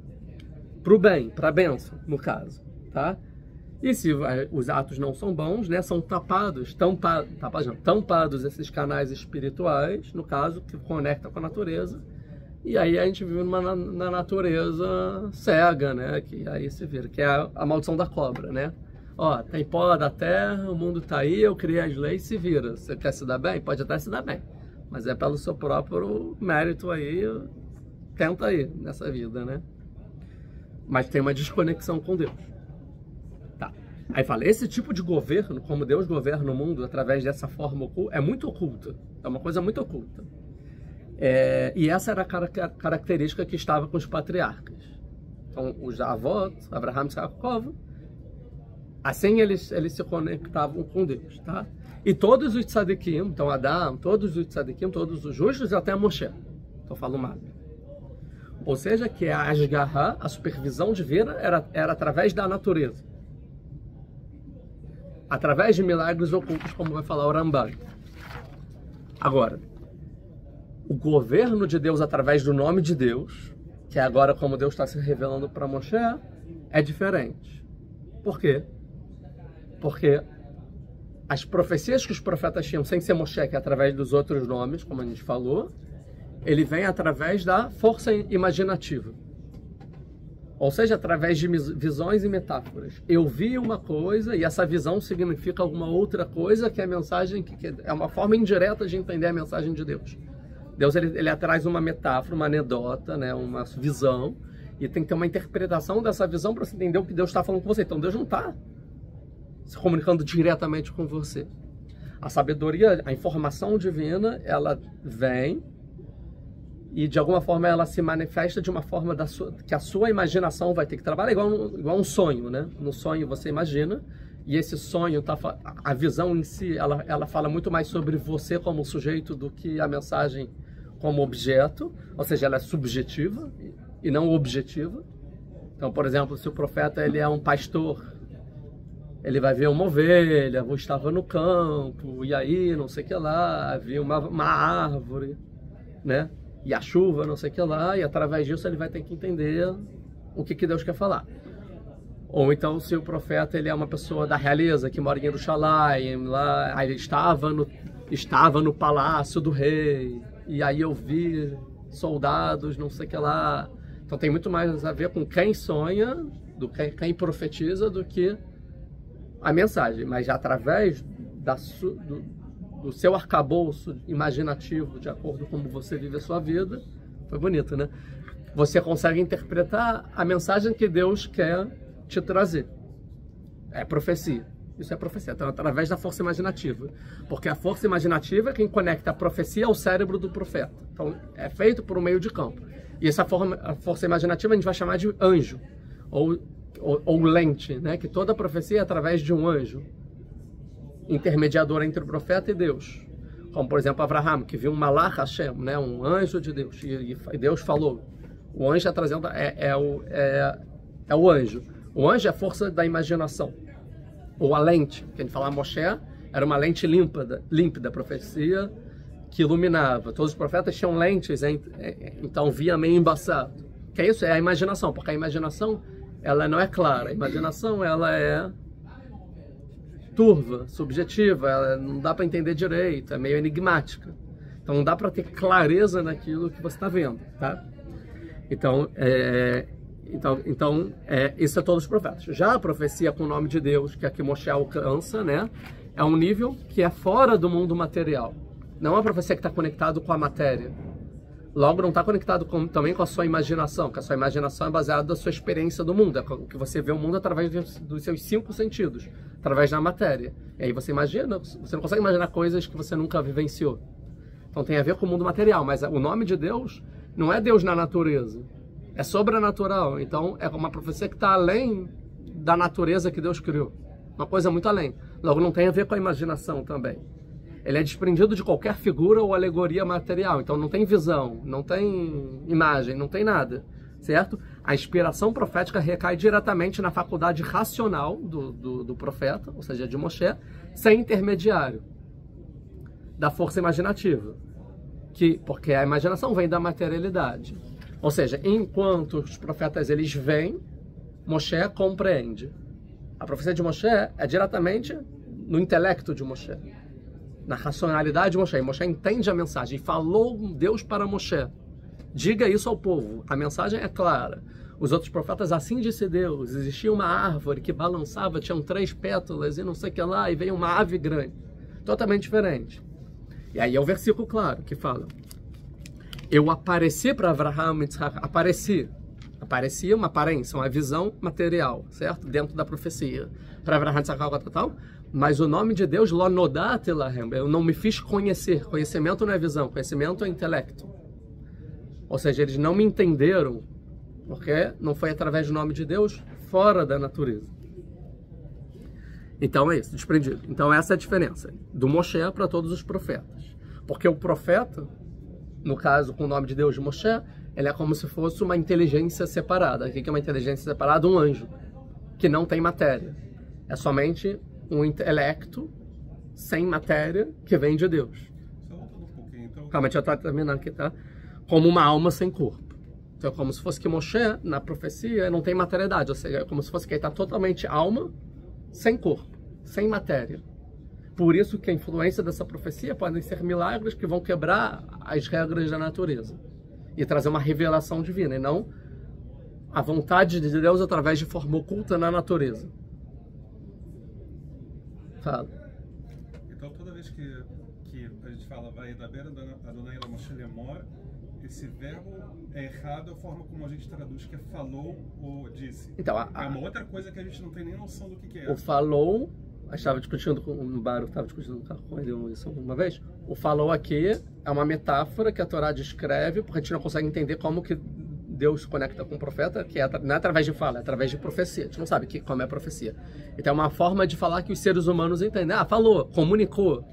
para o bem, para a bênção, no caso, tá? E se os atos não são bons, né, são tampados esses canais espirituais, no caso, que conecta com a natureza, e aí a gente vive na natureza cega, né, que aí se vira, que é a maldição da cobra, né? Ó, tem pó da terra, o mundo tá aí, eu criei as leis, se vira. Você quer se dar bem? Pode até se dar bem, mas é pelo seu próprio mérito aí, tenta aí nessa vida, né? Mas tem uma desconexão com Deus. Aí fala, esse tipo de governo, como Deus governa o mundo através dessa forma oculta, é muito oculta. É uma coisa muito oculta. E essa era a característica que estava com os patriarcas. Então, os avós, Abraham e Jacó, assim eles se conectavam com Deus, tá? E todos os tzadikim, então Adão, todos os tzadikim, todos os justos, até Moshe. Então, fala o Mag. Ou seja, que a Ashgaha, a supervisão divina, era através da natureza. Através de milagres ocultos, como vai falar o Rambam. Agora, o governo de Deus através do nome de Deus, que é agora como Deus está se revelando para Moshe, é diferente. Por quê? Porque as profecias que os profetas tinham sem ser Moshe, que é através dos outros nomes, como a gente falou, ele vem através da força imaginativa. Ou seja, através de visões e metáforas. Eu vi uma coisa e essa visão significa alguma outra coisa, que é a mensagem, que é uma forma indireta de entender a mensagem de Deus. Deus ele traz uma metáfora, uma anedota, né, uma visão, e tem que ter uma interpretação dessa visão para você entender o que Deus está falando com você. Então Deus não está se comunicando diretamente com você. A sabedoria, a informação divina, ela vem e de alguma forma ela se manifesta de uma forma que a sua imaginação vai ter que trabalhar, igual um sonho, né? No sonho você imagina, e esse sonho, a visão em si, ela fala muito mais sobre você como sujeito do que a mensagem como objeto, ou seja, ela é subjetiva e não objetiva. Então, por exemplo, se o profeta ele é um pastor, ele vai ver uma ovelha, estava no campo, e aí, não sei o que lá, havia uma árvore, né? E a chuva, não sei o que lá, e através disso ele vai ter que entender o que Deus quer falar. Ou então, se o profeta ele é uma pessoa da realeza, que mora em Jerusalém, lá, aí ele estava no palácio do rei, e aí eu vi soldados, não sei o que lá. Então tem muito mais a ver com quem sonha, quem profetiza, do que a mensagem. Mas através do seu arcabouço imaginativo, de acordo com como você vive a sua vida, foi bonito, né? Você consegue interpretar a mensagem que Deus quer te trazer. É profecia. Isso é profecia. Então, através da força imaginativa. Porque a força imaginativa é quem conecta a profecia ao cérebro do profeta. Então, é feito por um meio de campo. E essa força imaginativa a gente vai chamar de anjo. Ou lente, né? Que toda profecia é através de um anjo intermediador entre o profeta e Deus. Como, por exemplo, Abraham, que viu um Malach Hashem, né? Um anjo de Deus. E Deus falou. O anjo é o anjo. O anjo é a força da imaginação. Ou a lente, que a gente fala, Moshe era uma lente límpida, profecia que iluminava. Todos os profetas tinham lentes, então via meio embaçado. Que é isso? É a imaginação, porque a imaginação ela não é clara. A imaginação ela é turva, subjetiva, ela não dá para entender direito, é meio enigmática. Então não dá para ter clareza naquilo que você está vendo, tá? Então, isso é todos os profetas. Já a profecia com o nome de Deus, que aqui Moshe alcança, né? É um nível que é fora do mundo material. Não é uma profecia que está conectado com a matéria. Logo, não está conectado também com a sua imaginação, que a sua imaginação é baseada na sua experiência do mundo. É que você vê o mundo através dos seus 5 sentidos, através da matéria. E aí você imagina, você não consegue imaginar coisas que você nunca vivenciou. Então tem a ver com o mundo material, mas o nome de Deus não é Deus na natureza. É sobrenatural, então é uma profecia que está além da natureza que Deus criou. Uma coisa muito além. Logo, não tem a ver com a imaginação também. ele é desprendido de qualquer figura ou alegoria material. Então não tem visão, não tem imagem, não tem nada, certo? A inspiração profética recai diretamente na faculdade racional do profeta, ou seja, de Moshe, sem intermediário da força imaginativa, porque a imaginação vem da materialidade. Ou seja, enquanto os profetas eles veem, Moshe compreende. A profecia de Moshe é diretamente no intelecto de Moshe, na racionalidade de Moshe. E Moshe entende a mensagem. Falou Deus para Moshe: diga isso ao povo. A mensagem é clara. Os outros profetas, assim disse Deus. Existia uma árvore que balançava, tinham 3 pétalas e não sei o que lá, e veio uma ave grande. Totalmente diferente. E aí é o versículo claro que fala: eu apareci para Avraham e Yitzhak. Aparecia uma aparência, uma visão material, certo? Dentro da profecia. Para Avraham e Yitzhak, tal. Mas o nome de Deus, Lo Nodati Lahem, eu não me fiz conhecer. Conhecimento não é visão, conhecimento é intelecto. Ou seja, eles não me entenderam, porque não foi através do nome de Deus, fora da natureza. Então é isso, desprendido. Então essa é a diferença do Moshe para todos os profetas. Porque o profeta, no caso com o nome de Deus de Moshe, ele é como se fosse uma inteligência separada. O que é uma inteligência separada? Um anjo, que não tem matéria. É somente um intelecto sem matéria que vem de Deus. Só voltando um pouquinho, então. Calma, deixa eu terminar aqui, tá? Como uma alma sem corpo. Então é como se fosse que Moshe, na profecia, não tem materialidade. Ou seja, é como se fosse que ele está totalmente alma sem corpo, sem matéria. Por isso que a influência dessa profecia podem ser milagres que vão quebrar as regras da natureza e trazer uma revelação divina, e não a vontade de Deus através de forma oculta na natureza. Fala. Então toda vez que a gente fala vai da beira Adonai Moshe Lemor, esse verbo é errado a forma como a gente traduz, que é falou ou disse. Então, é uma outra coisa que a gente não tem nem noção do que é. O falou, eu estava discutindo no bar, eu estava discutindo com ele isso uma vez. O falou aqui é uma metáfora que a Torá descreve, porque a gente não consegue entender como que Deus se conecta com o profeta, que não é através de fala, é através de profecia. A gente não sabe como é a profecia. Então é uma forma de falar que os seres humanos entendem. Ah, falou, comunicou.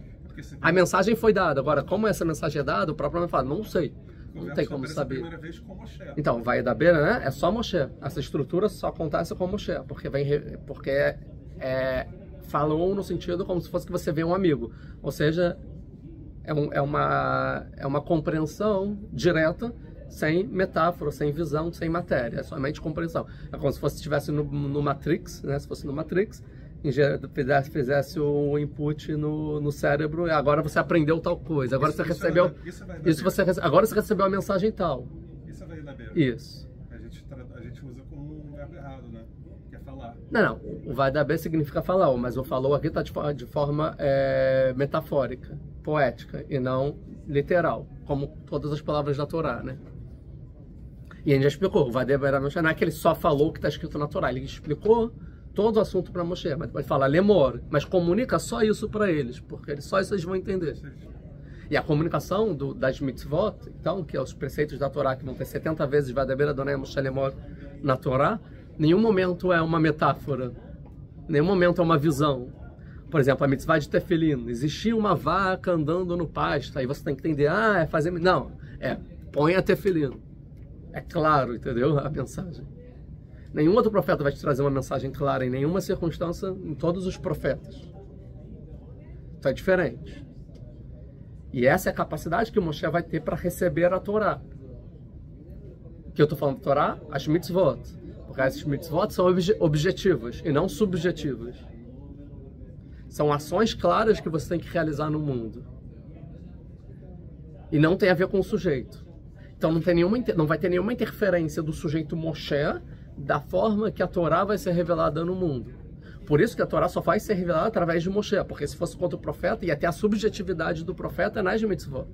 A mensagem foi dada. Agora, como essa mensagem é dada, o próprio homem fala, não sei. Não tem como saber. Então, vai da beira, né? É só Moshe. Essa estrutura só acontece com Moshe, porque falou no sentido como se fosse que você vê um amigo. Ou seja, é uma compreensão direta, sem metáfora, sem visão, sem matéria. É somente compreensão. É como se você estivesse no Matrix, né? Se fosse no Matrix, fizesse o input no cérebro, e agora você aprendeu tal coisa, agora você recebeu agora você recebeu a mensagem tal. Isso vai na beira. Isso. A gente usa como um verbo errado, né? Que é falar. Não, o vai da beira significa falar, mas o falou aqui está de forma metafórica, poética, e não literal, como todas as palavras da Torá, né? E a gente já explicou, o vai da beira não é que ele só falou o que está escrito na Torá, ele explicou todo o assunto para Moshe, mas pode falar lemor, mas comunica só isso para eles, porque só isso eles vão entender. E a comunicação das mitzvot, então, que é os preceitos da Torá, que vão ter 70 vezes Vadaber Adonai Moshe Lemor na Torá, nenhum momento é uma metáfora, nenhum momento é uma visão. Por exemplo, a mitzvah de Tefilin, existia uma vaca andando no pasto, aí você tem que entender, é fazer... Não, põe a Tefilin. É claro, entendeu? A mensagem. Nenhum outro profeta vai te trazer uma mensagem clara em nenhuma circunstância, em todos os profetas. Então é diferente. E essa é a capacidade que o Moshe vai ter para receber a Torá. Que eu estou falando de Torá? As mitzvot. Porque as mitzvot são objetivas e não subjetivas. São ações claras que você tem que realizar no mundo. E não tem a ver com o sujeito. Então não vai ter nenhuma interferência do sujeito Moshe da forma que a Torá vai ser revelada no mundo. Por isso que a Torá só vai ser revelada através de Moshe, porque se fosse contra o profeta, ia ter a subjetividade do profeta nas mitzvot.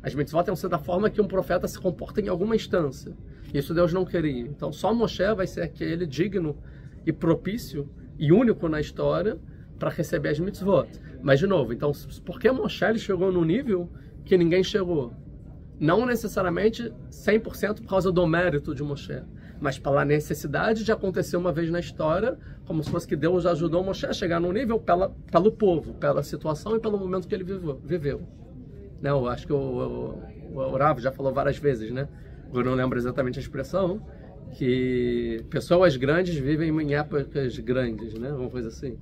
As mitzvot iam ser da forma que um profeta se comporta em alguma instância. Isso Deus não queria. Então só Moshe vai ser aquele digno e propício e único na história para receber as mitzvot. Mas de novo, então por que Moshe ele chegou no nível que ninguém chegou? Não necessariamente 100% por causa do mérito de Moshe, mas pela necessidade de acontecer uma vez na história, como se fosse que Deus ajudou Moshe a chegar num nível pelo povo, pela situação e pelo momento que ele viveu. Né? Eu acho que o Rav já falou várias vezes, né? Eu não lembro exatamente a expressão, que pessoas grandes vivem em épocas grandes, né? Uma coisa assim.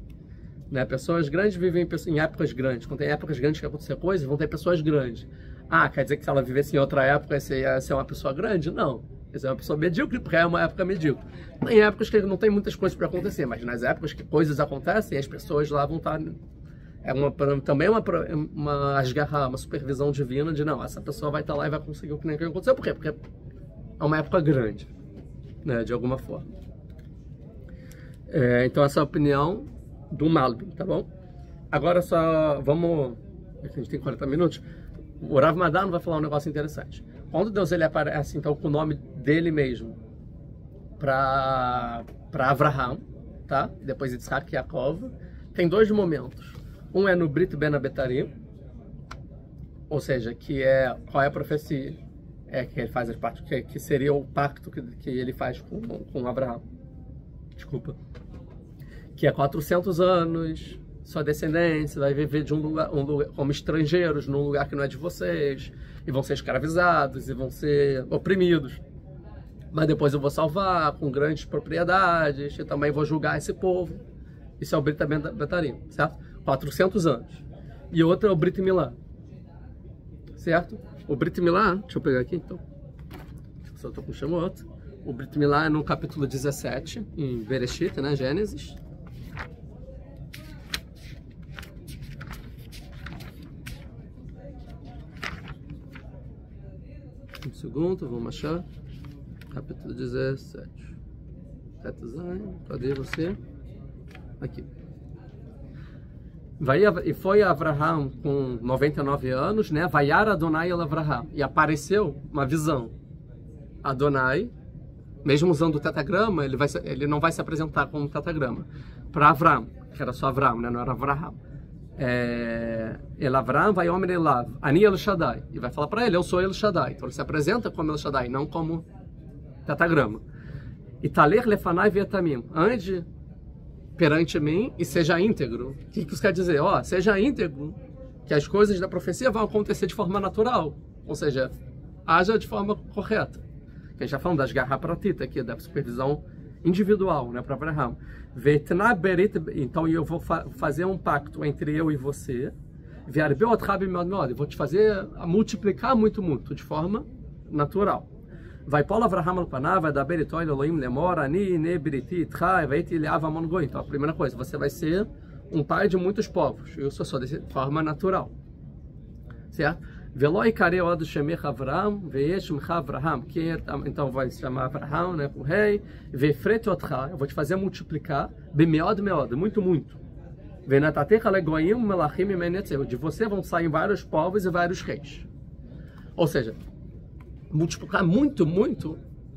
Né? Pessoas grandes vivem em épocas grandes. Quando tem épocas grandes que acontecer coisas, vão ter pessoas grandes. Ah, quer dizer que se ela vivesse em outra época, você ia ser uma pessoa grande? Não. Você é uma pessoa medíocre, porque é uma época medíocre. Tem épocas que não tem muitas coisas para acontecer, mas nas épocas que coisas acontecem, as pessoas lá vão estar... também uma asgarra, uma supervisão divina de não, essa pessoa vai estar lá e vai conseguir o que nem que aconteceu. Por quê? Porque é uma época grande, né, de alguma forma. Então essa é a opinião do Malbim, tá bom? Agora só vamos... A gente tem 40 minutos. O Rav Madano vai falar um negócio interessante. Quando Deus ele aparece então com o nome dele mesmo para Avraham, tá? Depois de Yitzhak e Yaakov, tem dois momentos. Um é no Brit Ben Abetarim, ou seja, qual é a profecia? Que ele faz as partes, que seria o pacto que ele faz com Abraão. Desculpa. Que é 400 anos, sua descendência vai viver de um lugar como estrangeiros, num lugar que não é de vocês, e vão ser escravizados, e vão ser oprimidos. Mas depois eu vou salvar com grandes propriedades, e também vou julgar esse povo. Isso é o Brit Ben Abetarim, certo? 400 anos. E outro é o Brit Milá, certo? O Brit Milá, deixa eu pegar aqui então, só estou com o Shemot. O Brit Milá é no capítulo 17, em Bereshit, né, Gênesis. Um segundo, vamos achar. Capítulo 17. Cadê você? Aqui. E foi Avraham com 99 anos, né? Vayar Adonai el Avraham. E apareceu uma visão. Adonai, mesmo usando o tetagrama, ele não vai se apresentar como tetagrama. Para Avraham, que era só Avraham, né? Não era Avraham. El Avraham vai Omer Elav, Ani El Shaddai. E vai falar para ele, eu sou El Shaddai. Então ele se apresenta como El Shaddai, não como tetagrama. E Taler Lefanai Vietamim. Ande perante mim e seja íntegro. O que isso quer dizer? Seja íntegro, que as coisas da profecia vão acontecer de forma natural, ou seja, haja de forma correta. A gente está falando das garra pratita aqui, da supervisão individual, né, para Abraham. Então eu vou fazer um pacto entre eu e você, eu vou te fazer multiplicar muito, de forma natural. Vai Paulo Avraham al Panav, vai dar Beritoy Elohim Lemor, Ani, Ne, Beriti, Itcha, Veiti, Leava, Mongoy. Então a primeira coisa, você vai ser um pai de muitos povos. Eu sou só de forma natural. Certo? Veloi Kareo do Shemech Avraham, Veeshmcha Avraham, que então vai se chamar Avraham, né, o rei, Vefret Otcha, eu vou te fazer multiplicar, Bemeod, muito. Venatatecha Legoim, Melachim e Menetzel. De você vão sair vários povos e vários reis. Ou seja, multiplicar muito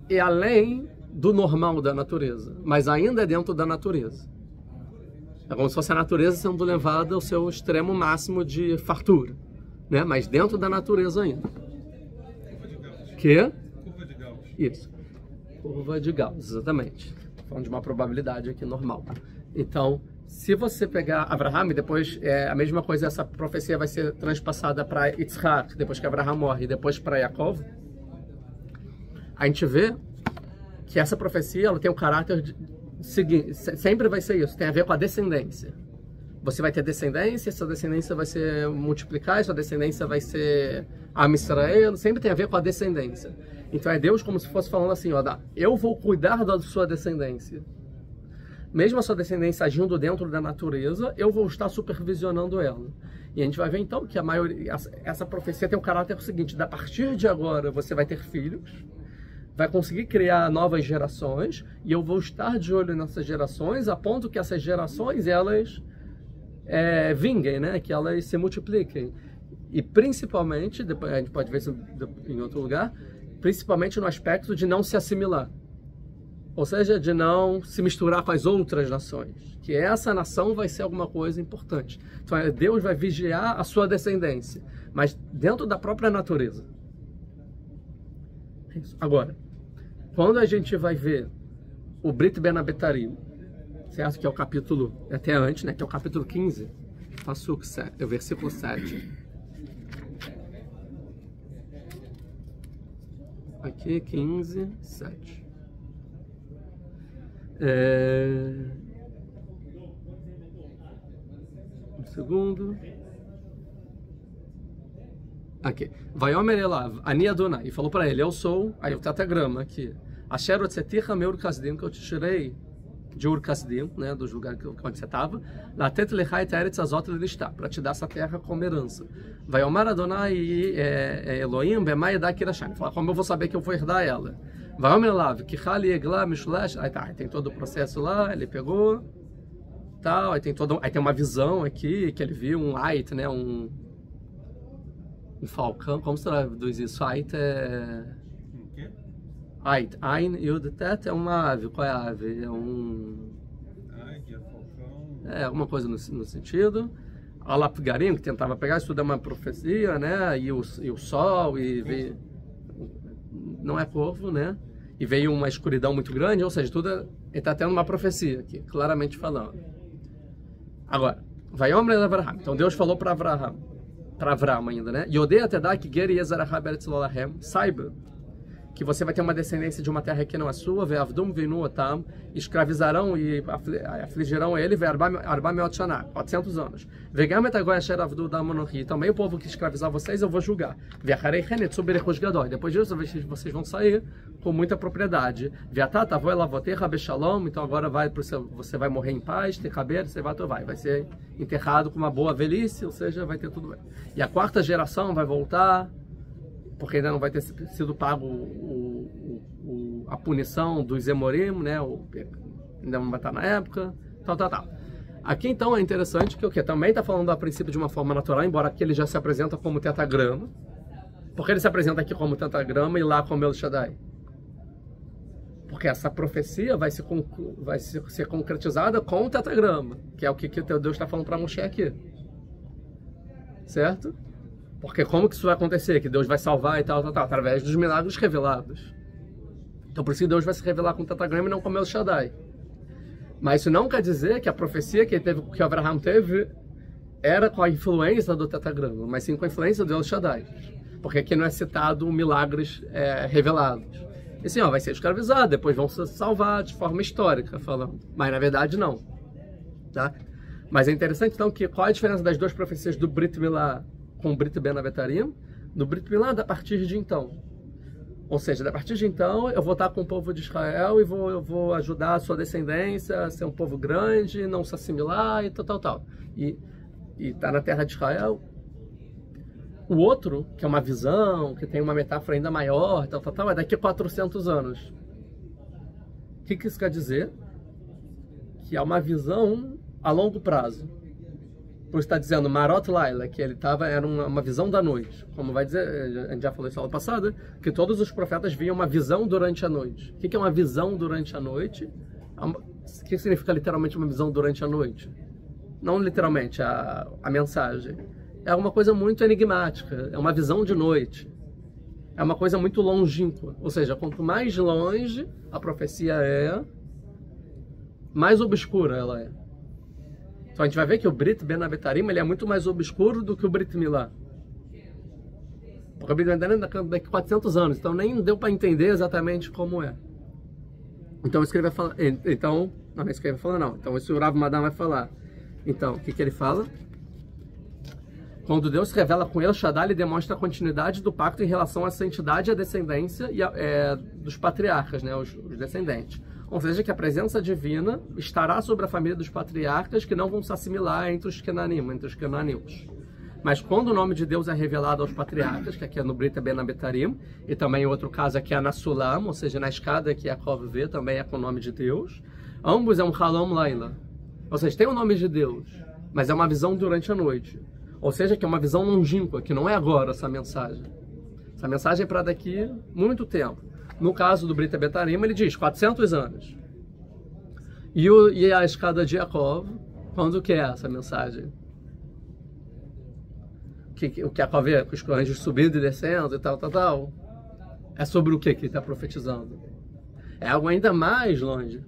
é além do normal da natureza, mas ainda é dentro da natureza. É como se fosse a natureza sendo levada ao seu extremo máximo de fartura, né? Mas dentro da natureza ainda. Curva de Gauss. Isso. Curva de Gauss, exatamente. Falando de uma probabilidade aqui normal. Então, se você pegar Avraham e depois a mesma coisa, essa profecia vai ser transpassada para Yitzhak, depois que Avraham morre, e depois para Yaakov, a gente vê que essa profecia ela tem um caráter seguinte, sempre vai ser isso, tem a ver com a descendência. Você vai ter descendência, essa descendência vai se multiplicar, essa descendência vai ser Am Israel, sempre tem a ver com a descendência. Então é Deus como se fosse falando assim, eu vou cuidar da sua descendência. Mesmo a sua descendência agindo dentro da natureza, eu vou estar supervisionando ela. E a gente vai ver então que a maioria, essa profecia tem o caráter seguinte, a partir de agora você vai ter filhos, vai conseguir criar novas gerações, e eu vou estar de olho nessas gerações, a ponto que essas gerações, elas vinguem, né? Que elas se multipliquem. E principalmente, depois a gente pode ver isso em outro lugar, principalmente no aspecto de não se assimilar. Ou seja, de não se misturar com as outras nações. Que essa nação vai ser alguma coisa importante. Então Deus vai vigiar a sua descendência, mas dentro da própria natureza. Isso. Agora, quando a gente vai ver o Brit Ben Abetarim, certo? Que é o capítulo, até antes, né? Que é o capítulo 15, Pasuk 7, é o versículo 7. Aqui, 15, 7. Um segundo. Aqui. Vaiomer Elav, Ani Adonai. E falou para ele, eu sou, aí o tetragrama aqui. Asher Otzeticha Meur Kasdim, que eu te tirei de Ur Kasdim, né, dos lugares onde você estava. Latet Lechai Teretz Azot Lelistá, para te dar essa terra como herança. Vaiomer Adonai Elohim Bemai Yadai Kirashai. Fala, como eu vou saber que eu vou herdar ela? Vaiomer Elav, Kichali Egla Mishulash. Aí tá, tem todo o processo lá, ele pegou, tal, aí tem uma visão aqui, que ele viu um ait, né, um falcão, como se traduz isso? Ait é... O quê? Ait, Ein, Yud, Tet é uma ave. Qual é a ave? É um... Águia, falcão... É, alguma coisa no sentido. Alapgarim, que tentava pegar, isso tudo é uma profecia, né? E o sol, e veio... Não é corvo, né? E veio uma escuridão muito grande, ou seja, tudo ele está tendo uma profecia aqui, claramente falando. Agora, Vaiomer Avraham. Então Deus falou para Avraham ainda, né? Yodei Atedá que Geri Yezarachá Beretz Lolahem. Saiba que você vai ter uma descendência de uma terra que não é sua, Ve'avdum Vinu Otam, escravizarão e afligirão ele, Ve'arba Meot Shaná, 400 anos. Ve'gam et Agoi Asher Avdu da Monohi, também o povo que escravizar vocês eu vou julgar. Ve'acharei Chenet Suberechus Gadol, depois disso vocês vão sair com muita propriedade. Ve'atat Avoi Lavotecha Beshalom, então agora você vai morrer em paz, ter cabelo, você vai ser enterrado com uma boa velhice, ou seja, vai ter tudo bem. E a quarta geração vai voltar, porque ainda não vai ter sido pago a punição dos Emorim, né? Ainda não vai estar na época, tal. Aqui então é interessante que o que também está falando a princípio de uma forma natural, embora aqui ele já se apresenta como tetragrama. Porque ele se apresenta aqui como tetragrama e lá como El Shaddai? Porque essa profecia vai ser concretizada com o tetragrama, que é o que Deus está falando para Moshe aqui. Certo? Porque como que isso vai acontecer? Que Deus vai salvar e tal, através dos milagres revelados. Então por isso que Deus vai se revelar com o tetragrama e não como El Shaddai. Mas isso não quer dizer que a profecia que Avraham teve era com a influência do tetragrama, mas sim com a influência do El Shaddai. Porque aqui não é citado milagres revelados. E sim, vai ser escravizado, depois vão se salvar de forma histórica, falando. Mas na verdade não. Tá? Mas é interessante então que qual é a diferença das duas profecias do Brit Milá com o Brit Ben Abetarim? No Brit Milá, a partir de então. Ou seja, a partir de então, eu vou estar com o povo de Israel e eu vou ajudar a sua descendência a ser um povo grande, não se assimilar e tal. E está na terra de Israel. O outro, que é uma visão, que tem uma metáfora ainda maior, é daqui a 400 anos. O que isso quer dizer? Que é uma visão a longo prazo. Por isso está dizendo Marot Laila, que era uma visão da noite. Como vai dizer, a gente já falou isso na aula passada, que todos os profetas viam uma visão durante a noite. O que é uma visão durante a noite? O que significa literalmente uma visão durante a noite? Não literalmente a mensagem. É uma coisa muito enigmática, é uma visão de noite. É uma coisa muito longínqua. Ou seja, quanto mais longe a profecia é, mais obscura ela é. Então a gente vai ver que o Brit Ben Abetarim ele é muito mais obscuro do que o Brit Milá. Porque o Brit Ben Abetarim é daqui a 400 anos, então nem deu para entender exatamente como é. Então isso que ele vai falar. Então, não é isso que ele vai falar, não. Então isso o Rav Madam vai falar. Então, o que ele fala? Quando Deus se revela com El Shaddai, ele demonstra a continuidade do pacto em relação à santidade e à descendência dos patriarcas, né, os descendentes. Ou seja, que a presença divina estará sobre a família dos patriarcas que não vão se assimilar entre os Kenanim, entre os Kenanims. Mas quando o nome de Deus é revelado aos patriarcas, que aqui é no Brit Ben Abetarim, e também em outro caso aqui é na Sulam, ou seja, na escada que Yaakov vê, também é com o nome de Deus, ambos é um Halom Laila. Ou seja, tem o nome de Deus, mas é uma visão durante a noite. Ou seja, que é uma visão longínqua, que não é agora essa mensagem. Essa mensagem é para daqui muito tempo. No caso do Brit Abetarim, ele diz 400 anos. E a escada de Yaakov, quando que é essa mensagem? O que Yaakov vê, com os anjos subindo e descendo e tal. É sobre o que ele está profetizando? É algo ainda mais longe.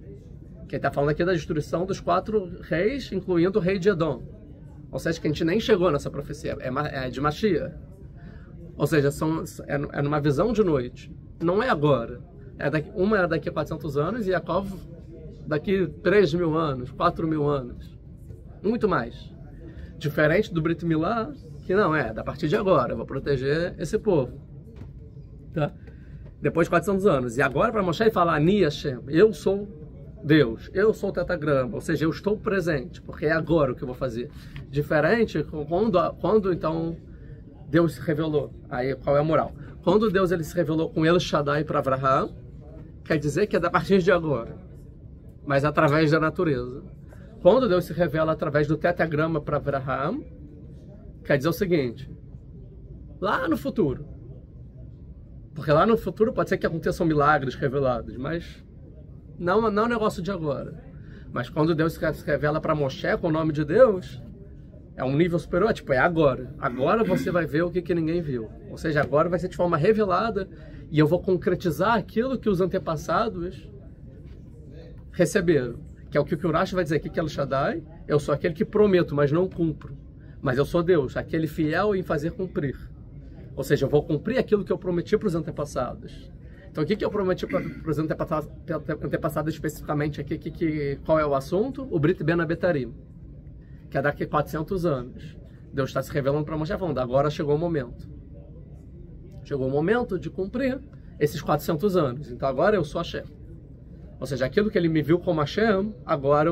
Que ele está falando aqui da destruição dos 4 reis, incluindo o rei de Edom. Ou seja, que a gente nem chegou nessa profecia. É de Mashiach. Ou seja, é numa visão de noite. Não é agora. Uma é daqui a 400 anos e Yaakov daqui 3.000 anos, 4.000 anos. Muito mais. Diferente do Brit Milá, que não é, da partir de agora, eu vou proteger esse povo. Tá? Depois de 400 anos. E agora para Moshe ele fala, Ani Hashem, eu sou Deus, eu sou o tetragrama, ou seja, eu estou presente, porque é agora o que eu vou fazer. Diferente quando então Deus se revelou. Aí qual é a moral? Quando Deus ele se revelou com El Shaddai para Abraham, quer dizer que é da partir de agora, mas através da natureza. Quando Deus se revela através do tetragrama para Abraham, quer dizer o seguinte, lá no futuro. Porque lá no futuro pode ser que aconteçam milagres revelados, mas não é um negócio de agora. Mas quando Deus se revela para Moshe com o nome de Deus, é um nível superior, tipo, é agora. Agora você vai ver o que ninguém viu. Ou seja, agora vai ser de forma revelada e eu vou concretizar aquilo que os antepassados receberam. Que é o que o Urash vai dizer aqui, que é El Shaddai, eu sou aquele que prometo, mas não cumpro. Mas eu sou Deus, aquele fiel em fazer cumprir. Ou seja, eu vou cumprir aquilo que eu prometi para os antepassados. Então, o que eu prometi para os antepassados especificamente aqui? Qual é o assunto? O Brit Ben Abetarim, que é daqui a 400 anos. Deus está se revelando para Moshe, falando, agora chegou o momento. Chegou o momento de cumprir esses 400 anos. Então, agora eu sou Hashem. Ou seja, aquilo que ele me viu como Hashem, agora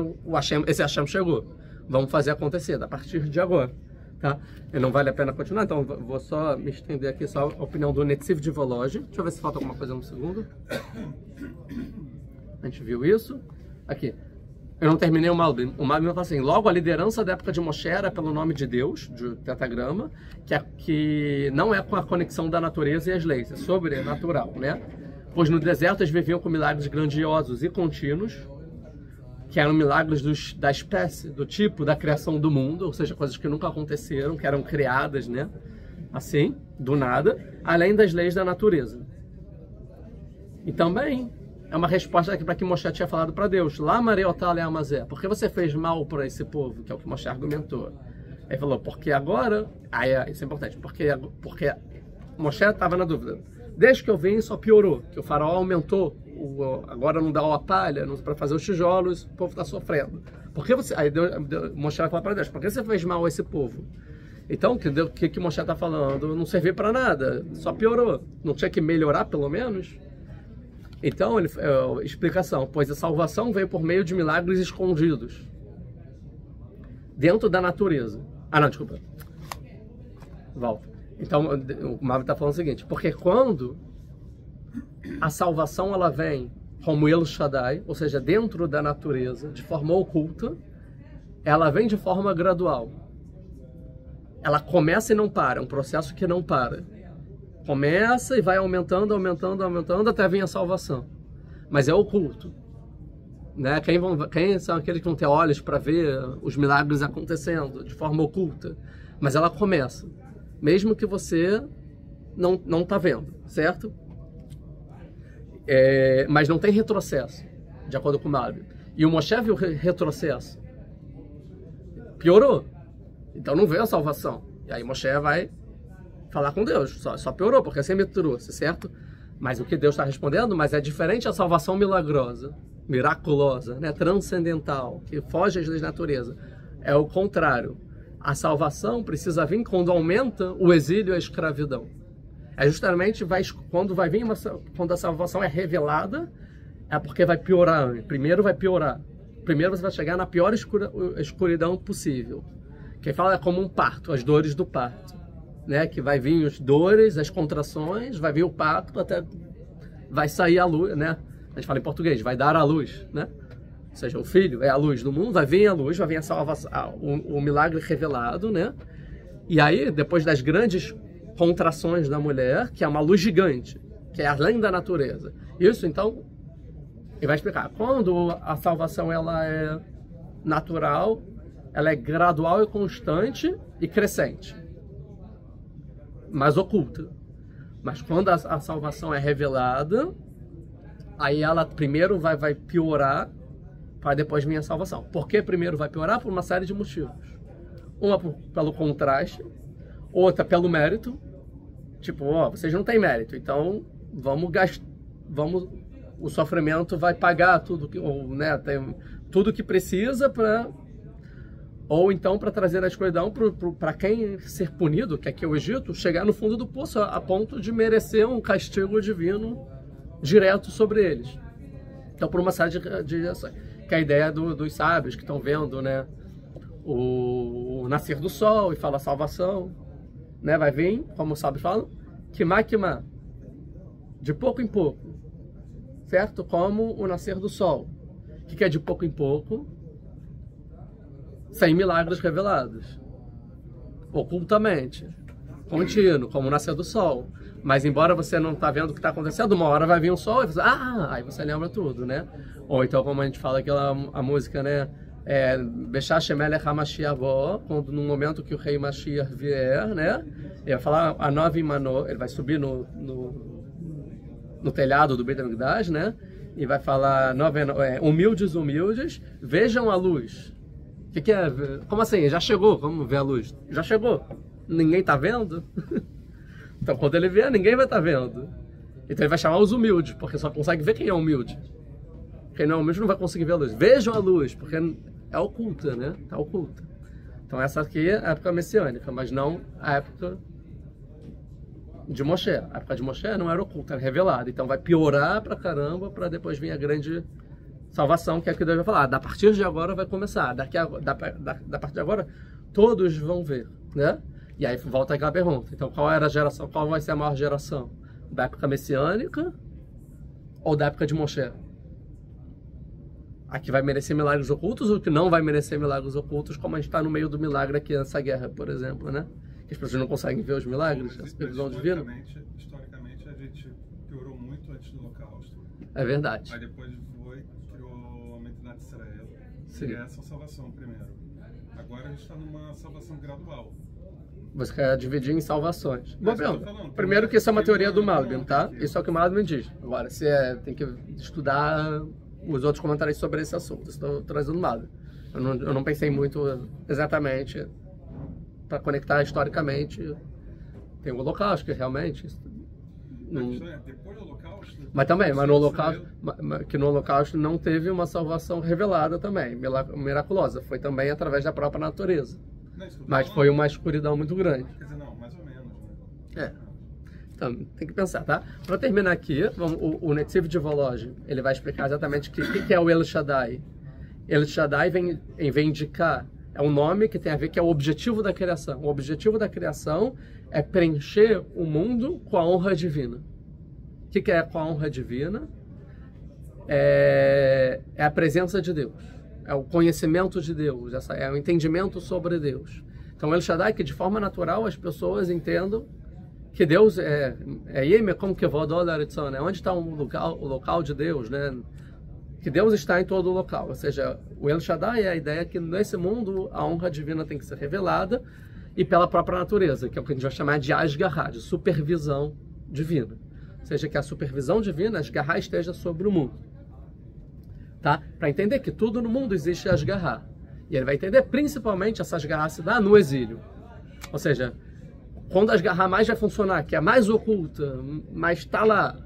esse Hashem chegou. Vamos fazer acontecer, a partir de agora. Tá? E não vale a pena continuar, então vou só me estender aqui só a opinião do Netziv de Volozhin. Deixa eu ver se falta alguma coisa no segundo. A gente viu isso. Aqui. Eu não terminei o Malbim. O Malbim fala assim, logo a liderança da época de Moshe era pelo nome de Deus, de tetragrama, que não é com a conexão da natureza e as leis, é sobrenatural, né? Pois no deserto eles viviam com milagres grandiosos e contínuos, que eram milagres da espécie, do tipo da criação do mundo, ou seja, coisas que nunca aconteceram, que eram criadas, né? Assim, do nada, além das leis da natureza. E também é uma resposta para que Moshe tinha falado para Deus, lá Mareotale Amazé, por que você fez mal para esse povo, que é o que Moshe argumentou. Ele falou, porque agora, isso é importante, porque Moshe estava na dúvida. Desde que eu vim, só piorou, que o faraó aumentou, agora não dá a palha para fazer os tijolos, o povo está sofrendo. Por que você... Aí Moshe vai falar para Deus, por que você fez mal a esse povo? Então, o que Moshe está falando? Não serviu para nada, só piorou. Não tinha que melhorar, pelo menos? Então, explicação, pois a salvação veio por meio de milagres escondidos, dentro da natureza. Ah, não, desculpa. Volta. Então, o Mavi está falando o seguinte, porque quando a salvação ela vem como El Shaddai, ou seja, dentro da natureza, de forma oculta, ela vem de forma gradual. Ela começa e não para, é um processo que não para. Começa e vai aumentando, aumentando, aumentando, até vir a salvação. Mas é oculto. Né? Quem são aqueles que vão ter olhos para ver os milagres acontecendo de forma oculta? Mas ela começa. Mesmo que você não está vendo, certo? Mas não tem retrocesso, de acordo com o Mário. E o Moshe viu retrocesso. Piorou. Então não veio a salvação. E aí Moshe vai falar com Deus. Só piorou, porque assim me trouxe, certo? Mas o que Deus está respondendo, mas é diferente a salvação milagrosa, miraculosa, né? Transcendental, que foge às leis da natureza. É o contrário. A salvação precisa vir quando aumenta o exílio e a escravidão. É justamente quando a salvação é revelada, é porque vai piorar. Primeiro vai piorar. Primeiro você vai chegar na pior escuridão possível. Quem fala é como um parto, as dores do parto. Né? Que vai vir as dores, as contrações, vai vir o parto, até vai sair a luz, né? A gente fala em português, vai dar a luz, né? Ou seja, o filho é a luz do mundo, vai vir a luz, vai vir a salvação, o milagre revelado, né? E aí, depois das grandes contrações da mulher, que é uma luz gigante, que é além da natureza. Isso, então, ele vai explicar. Quando a salvação ela é natural, ela é gradual e constante e crescente, mas oculta. Mas quando a salvação é revelada, Aí ela primeiro vai piorar para depois vir a salvação. Por que primeiro vai piorar? Por uma série de motivos. Uma pelo contraste, outra pelo mérito. Tipo, ó, vocês não têm mérito, então o sofrimento vai pagar tudo que, ou, né, tem tudo que precisa para, ou então para trazer a escuridão para quem ser punido, que aqui é o Egito, chegar no fundo do poço a ponto de merecer um castigo divino direto sobre eles. Então, por uma série de ações. Que é a ideia dos sábios que estão vendo, né, o nascer do sol e fala salvação, né, vai vir, como os sábios falam, Kimá, de pouco em pouco, certo? Como o nascer do sol. O que é de pouco em pouco? Sem milagres revelados. Ocultamente. Contínuo, como o nascer do sol. Mas embora você não está vendo o que está acontecendo, uma hora vai vir um sol e você, aí você lembra tudo, né? Ou então, como a gente fala a música, né? Bechá Shemelech HaMashiach, quando no momento que o rei Mashiach vier, né? Ele vai falar a nova Imanô, ele vai subir no telhado do Beit HaMikdash, né? E vai falar, humildes, vejam a luz. O que é? Como assim? Já chegou? Vamos ver a luz. Já chegou. Ninguém está vendo? Então, quando ele vier, ninguém vai estar vendo. Então, ele vai chamar os humildes, porque só consegue ver quem é humilde. Quem não é humilde não vai conseguir ver a luz. Vejam a luz, porque é oculta, né? Está oculta. Então, essa aqui é a época messiânica, mas não a época de Moshe. A época de Moshe não era oculta, era revelada. Então, vai piorar pra caramba, para depois vir a grande salvação, que é o que Deus vai falar. Da partir de agora vai começar. Da partir de agora, todos vão ver, né? E aí volta aquela pergunta. Então, qual era a geração? Qual vai ser a maior geração? Da época messiânica ou da época de Moshe? A que vai merecer milagres ocultos ou que não vai merecer milagres ocultos, como a gente está no meio do milagre aqui nessa guerra, por exemplo, né? Que as pessoas não conseguem ver os milagres, a supervisão divina. Historicamente, a gente piorou muito antes do Holocausto. É verdade. Aí depois criou a Medinat Israel. Sim. E essa é a salvação primeiro. Agora a gente está numa salvação gradual. Você quer dividir em salvações. Bom, falando, primeiro que isso é uma teoria do Malbim, tá? Isso é o que o Malbim diz. Agora, tem que estudar os outros comentários sobre esse assunto. Estou trazendo do Malbim. Eu não pensei muito exatamente para conectar historicamente. Tem o Holocausto, que realmente... Depois do Holocausto... Mas também, no Holocausto não teve uma salvação revelada também, miraculosa. Foi também através da própria natureza. Mas foi uma escuridão muito grande. Quer dizer, não, mais ou menos, né? Então, tem que pensar, tá? Para terminar aqui, o Netziv de Volozhin, ele vai explicar exatamente o que é o El Shaddai. El Shaddai vem indicar, é um nome que tem a ver que é o objetivo da criação. O objetivo da criação é preencher o mundo com a honra divina. O que é com a honra divina? É a presença de Deus. É o conhecimento de Deus, é o entendimento sobre Deus. Então, El Shaddai, que de forma natural as pessoas entendam que Deus é como que é onde está o local de Deus, né? Que Deus está em todo o local. Ou seja, o El Shaddai é a ideia que nesse mundo a honra divina tem que ser revelada e pela própria natureza, que é o que a gente vai chamar de Ashgará, de supervisão divina. Ou seja, que a supervisão divina, Ashgará, esteja sobre o mundo. Tá? Para entender que tudo no mundo existe Ashgará. E ele vai entender principalmente essa Ashgará se dá no exílio. Ou seja, quando a Ashgará mais vai funcionar, que é mais oculta, mas está lá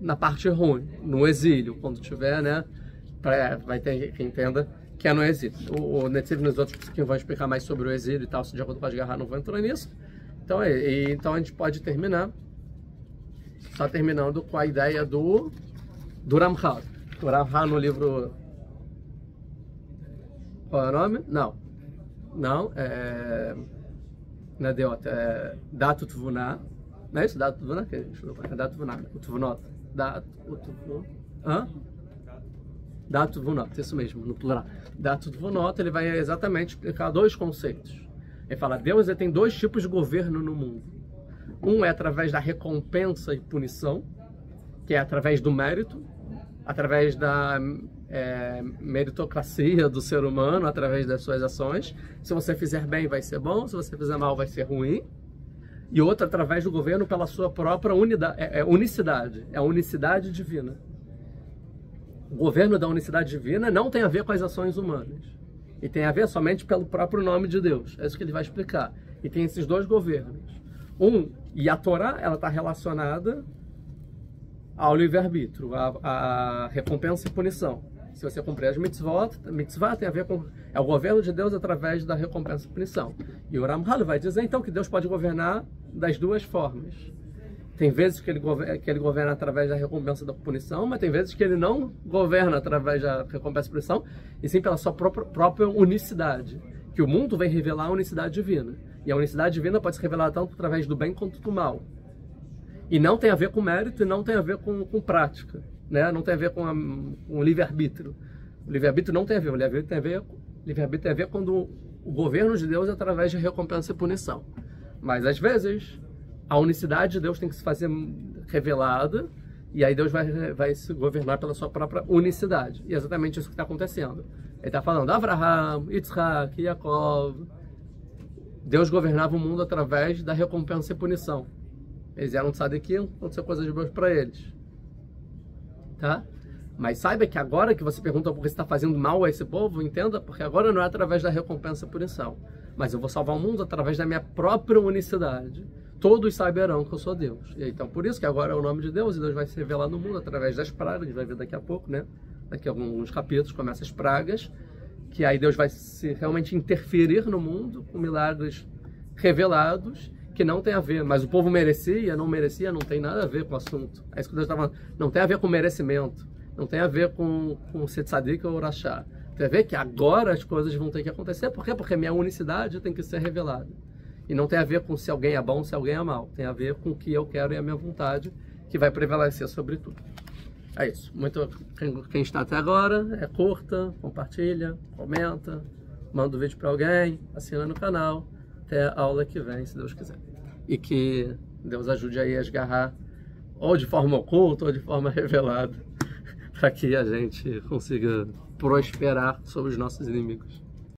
na parte ruim, no exílio, quando tiver, né? Vai ter quem entenda que é no exílio. O Netziv nos outros que vão explicar mais sobre o exílio e tal, se de acordo com a Ashgará, não vou entrar nisso. Então, então a gente pode terminar, só terminando com a ideia do Ramchal. O Ramchal no livro... Qual é o nome? Não, não é Deota, é Dat Utvuna. Não é isso? Dat Utvuna? É Dat Utvuna. Utvunot. Dat Utvunot, isso mesmo, no plural. Dat Utvunot, ele vai exatamente explicar dois conceitos. Ele fala, Deus tem dois tipos de governo no mundo. Um é através da recompensa e punição, que é através do mérito, através da meritocracia do ser humano, através das suas ações. Se você fizer bem, vai ser bom. Se você fizer mal, vai ser ruim. E outra, através do governo pela sua própria unicidade. É a unicidade divina. o governo da unicidade divina não tem a ver com as ações humanas. E tem a ver somente pelo próprio nome de Deus. É isso que ele vai explicar. E tem esses dois governos. E a Torá, ela está relacionada ao livre-arbítrio, a recompensa e punição. Se você cumprir as mitzvah tem a ver com... É o governo de Deus através da recompensa e punição. E o Ramchal vai dizer, então, que Deus pode governar das duas formas. Tem vezes que ele governa através da recompensa e da punição, mas tem vezes que ele não governa através da recompensa e punição, e sim pela sua própria unicidade. Que o mundo vem revelar a unicidade divina. E a unicidade divina pode se revelar tanto através do bem quanto do mal. E não tem a ver com mérito e não tem a ver com prática. Né? Não tem a ver com o livre-arbítrio. O livre-arbítrio não tem a ver. O livre-arbítrio tem a ver quando o governo de Deus é através de recompensa e punição. Mas, às vezes, a unicidade de Deus tem que se fazer revelada, e aí Deus vai se governar pela sua própria unicidade. E é exatamente isso que está acontecendo. Ele está falando, Abraham, Yitzhak, Yaakov. Deus governava o mundo através da recompensa e punição. Eles eram tzadikim, aconteceu coisas boas para eles. Tá? Mas saiba que agora que você pergunta por que você está fazendo mal a esse povo, entenda, porque agora não é através da recompensa e punição. Mas eu vou salvar o mundo através da minha própria unicidade. Todos saberão que eu sou Deus. E então, por isso que agora é o nome de Deus, e Deus vai se revelar no mundo através das pragas. A gente vai ver daqui a pouco, né? Daqui a alguns capítulos começam as pragas, que aí Deus vai se realmente interferir no mundo com milagres revelados, que não tem a ver, mas o povo merecia, não tem nada a ver com o assunto. É isso que Deus está falando. Não tem a ver com merecimento, não tem a ver com ser tzadik ou rachá. Tem a ver que agora as coisas vão ter que acontecer. Por quê? Porque a minha unicidade tem que ser revelada. E não tem a ver com se alguém é bom ou se alguém é mal. Tem a ver com o que eu quero e a minha vontade, que vai prevalecer sobre tudo. É isso. Quem está até agora, curta, compartilha, comenta, manda o vídeo para alguém, assina no canal. Até a aula que vem, se Deus quiser. E que Deus ajude aí a esgarrar, ou de forma oculta, ou de forma revelada, para que a gente consiga prosperar sobre os nossos inimigos.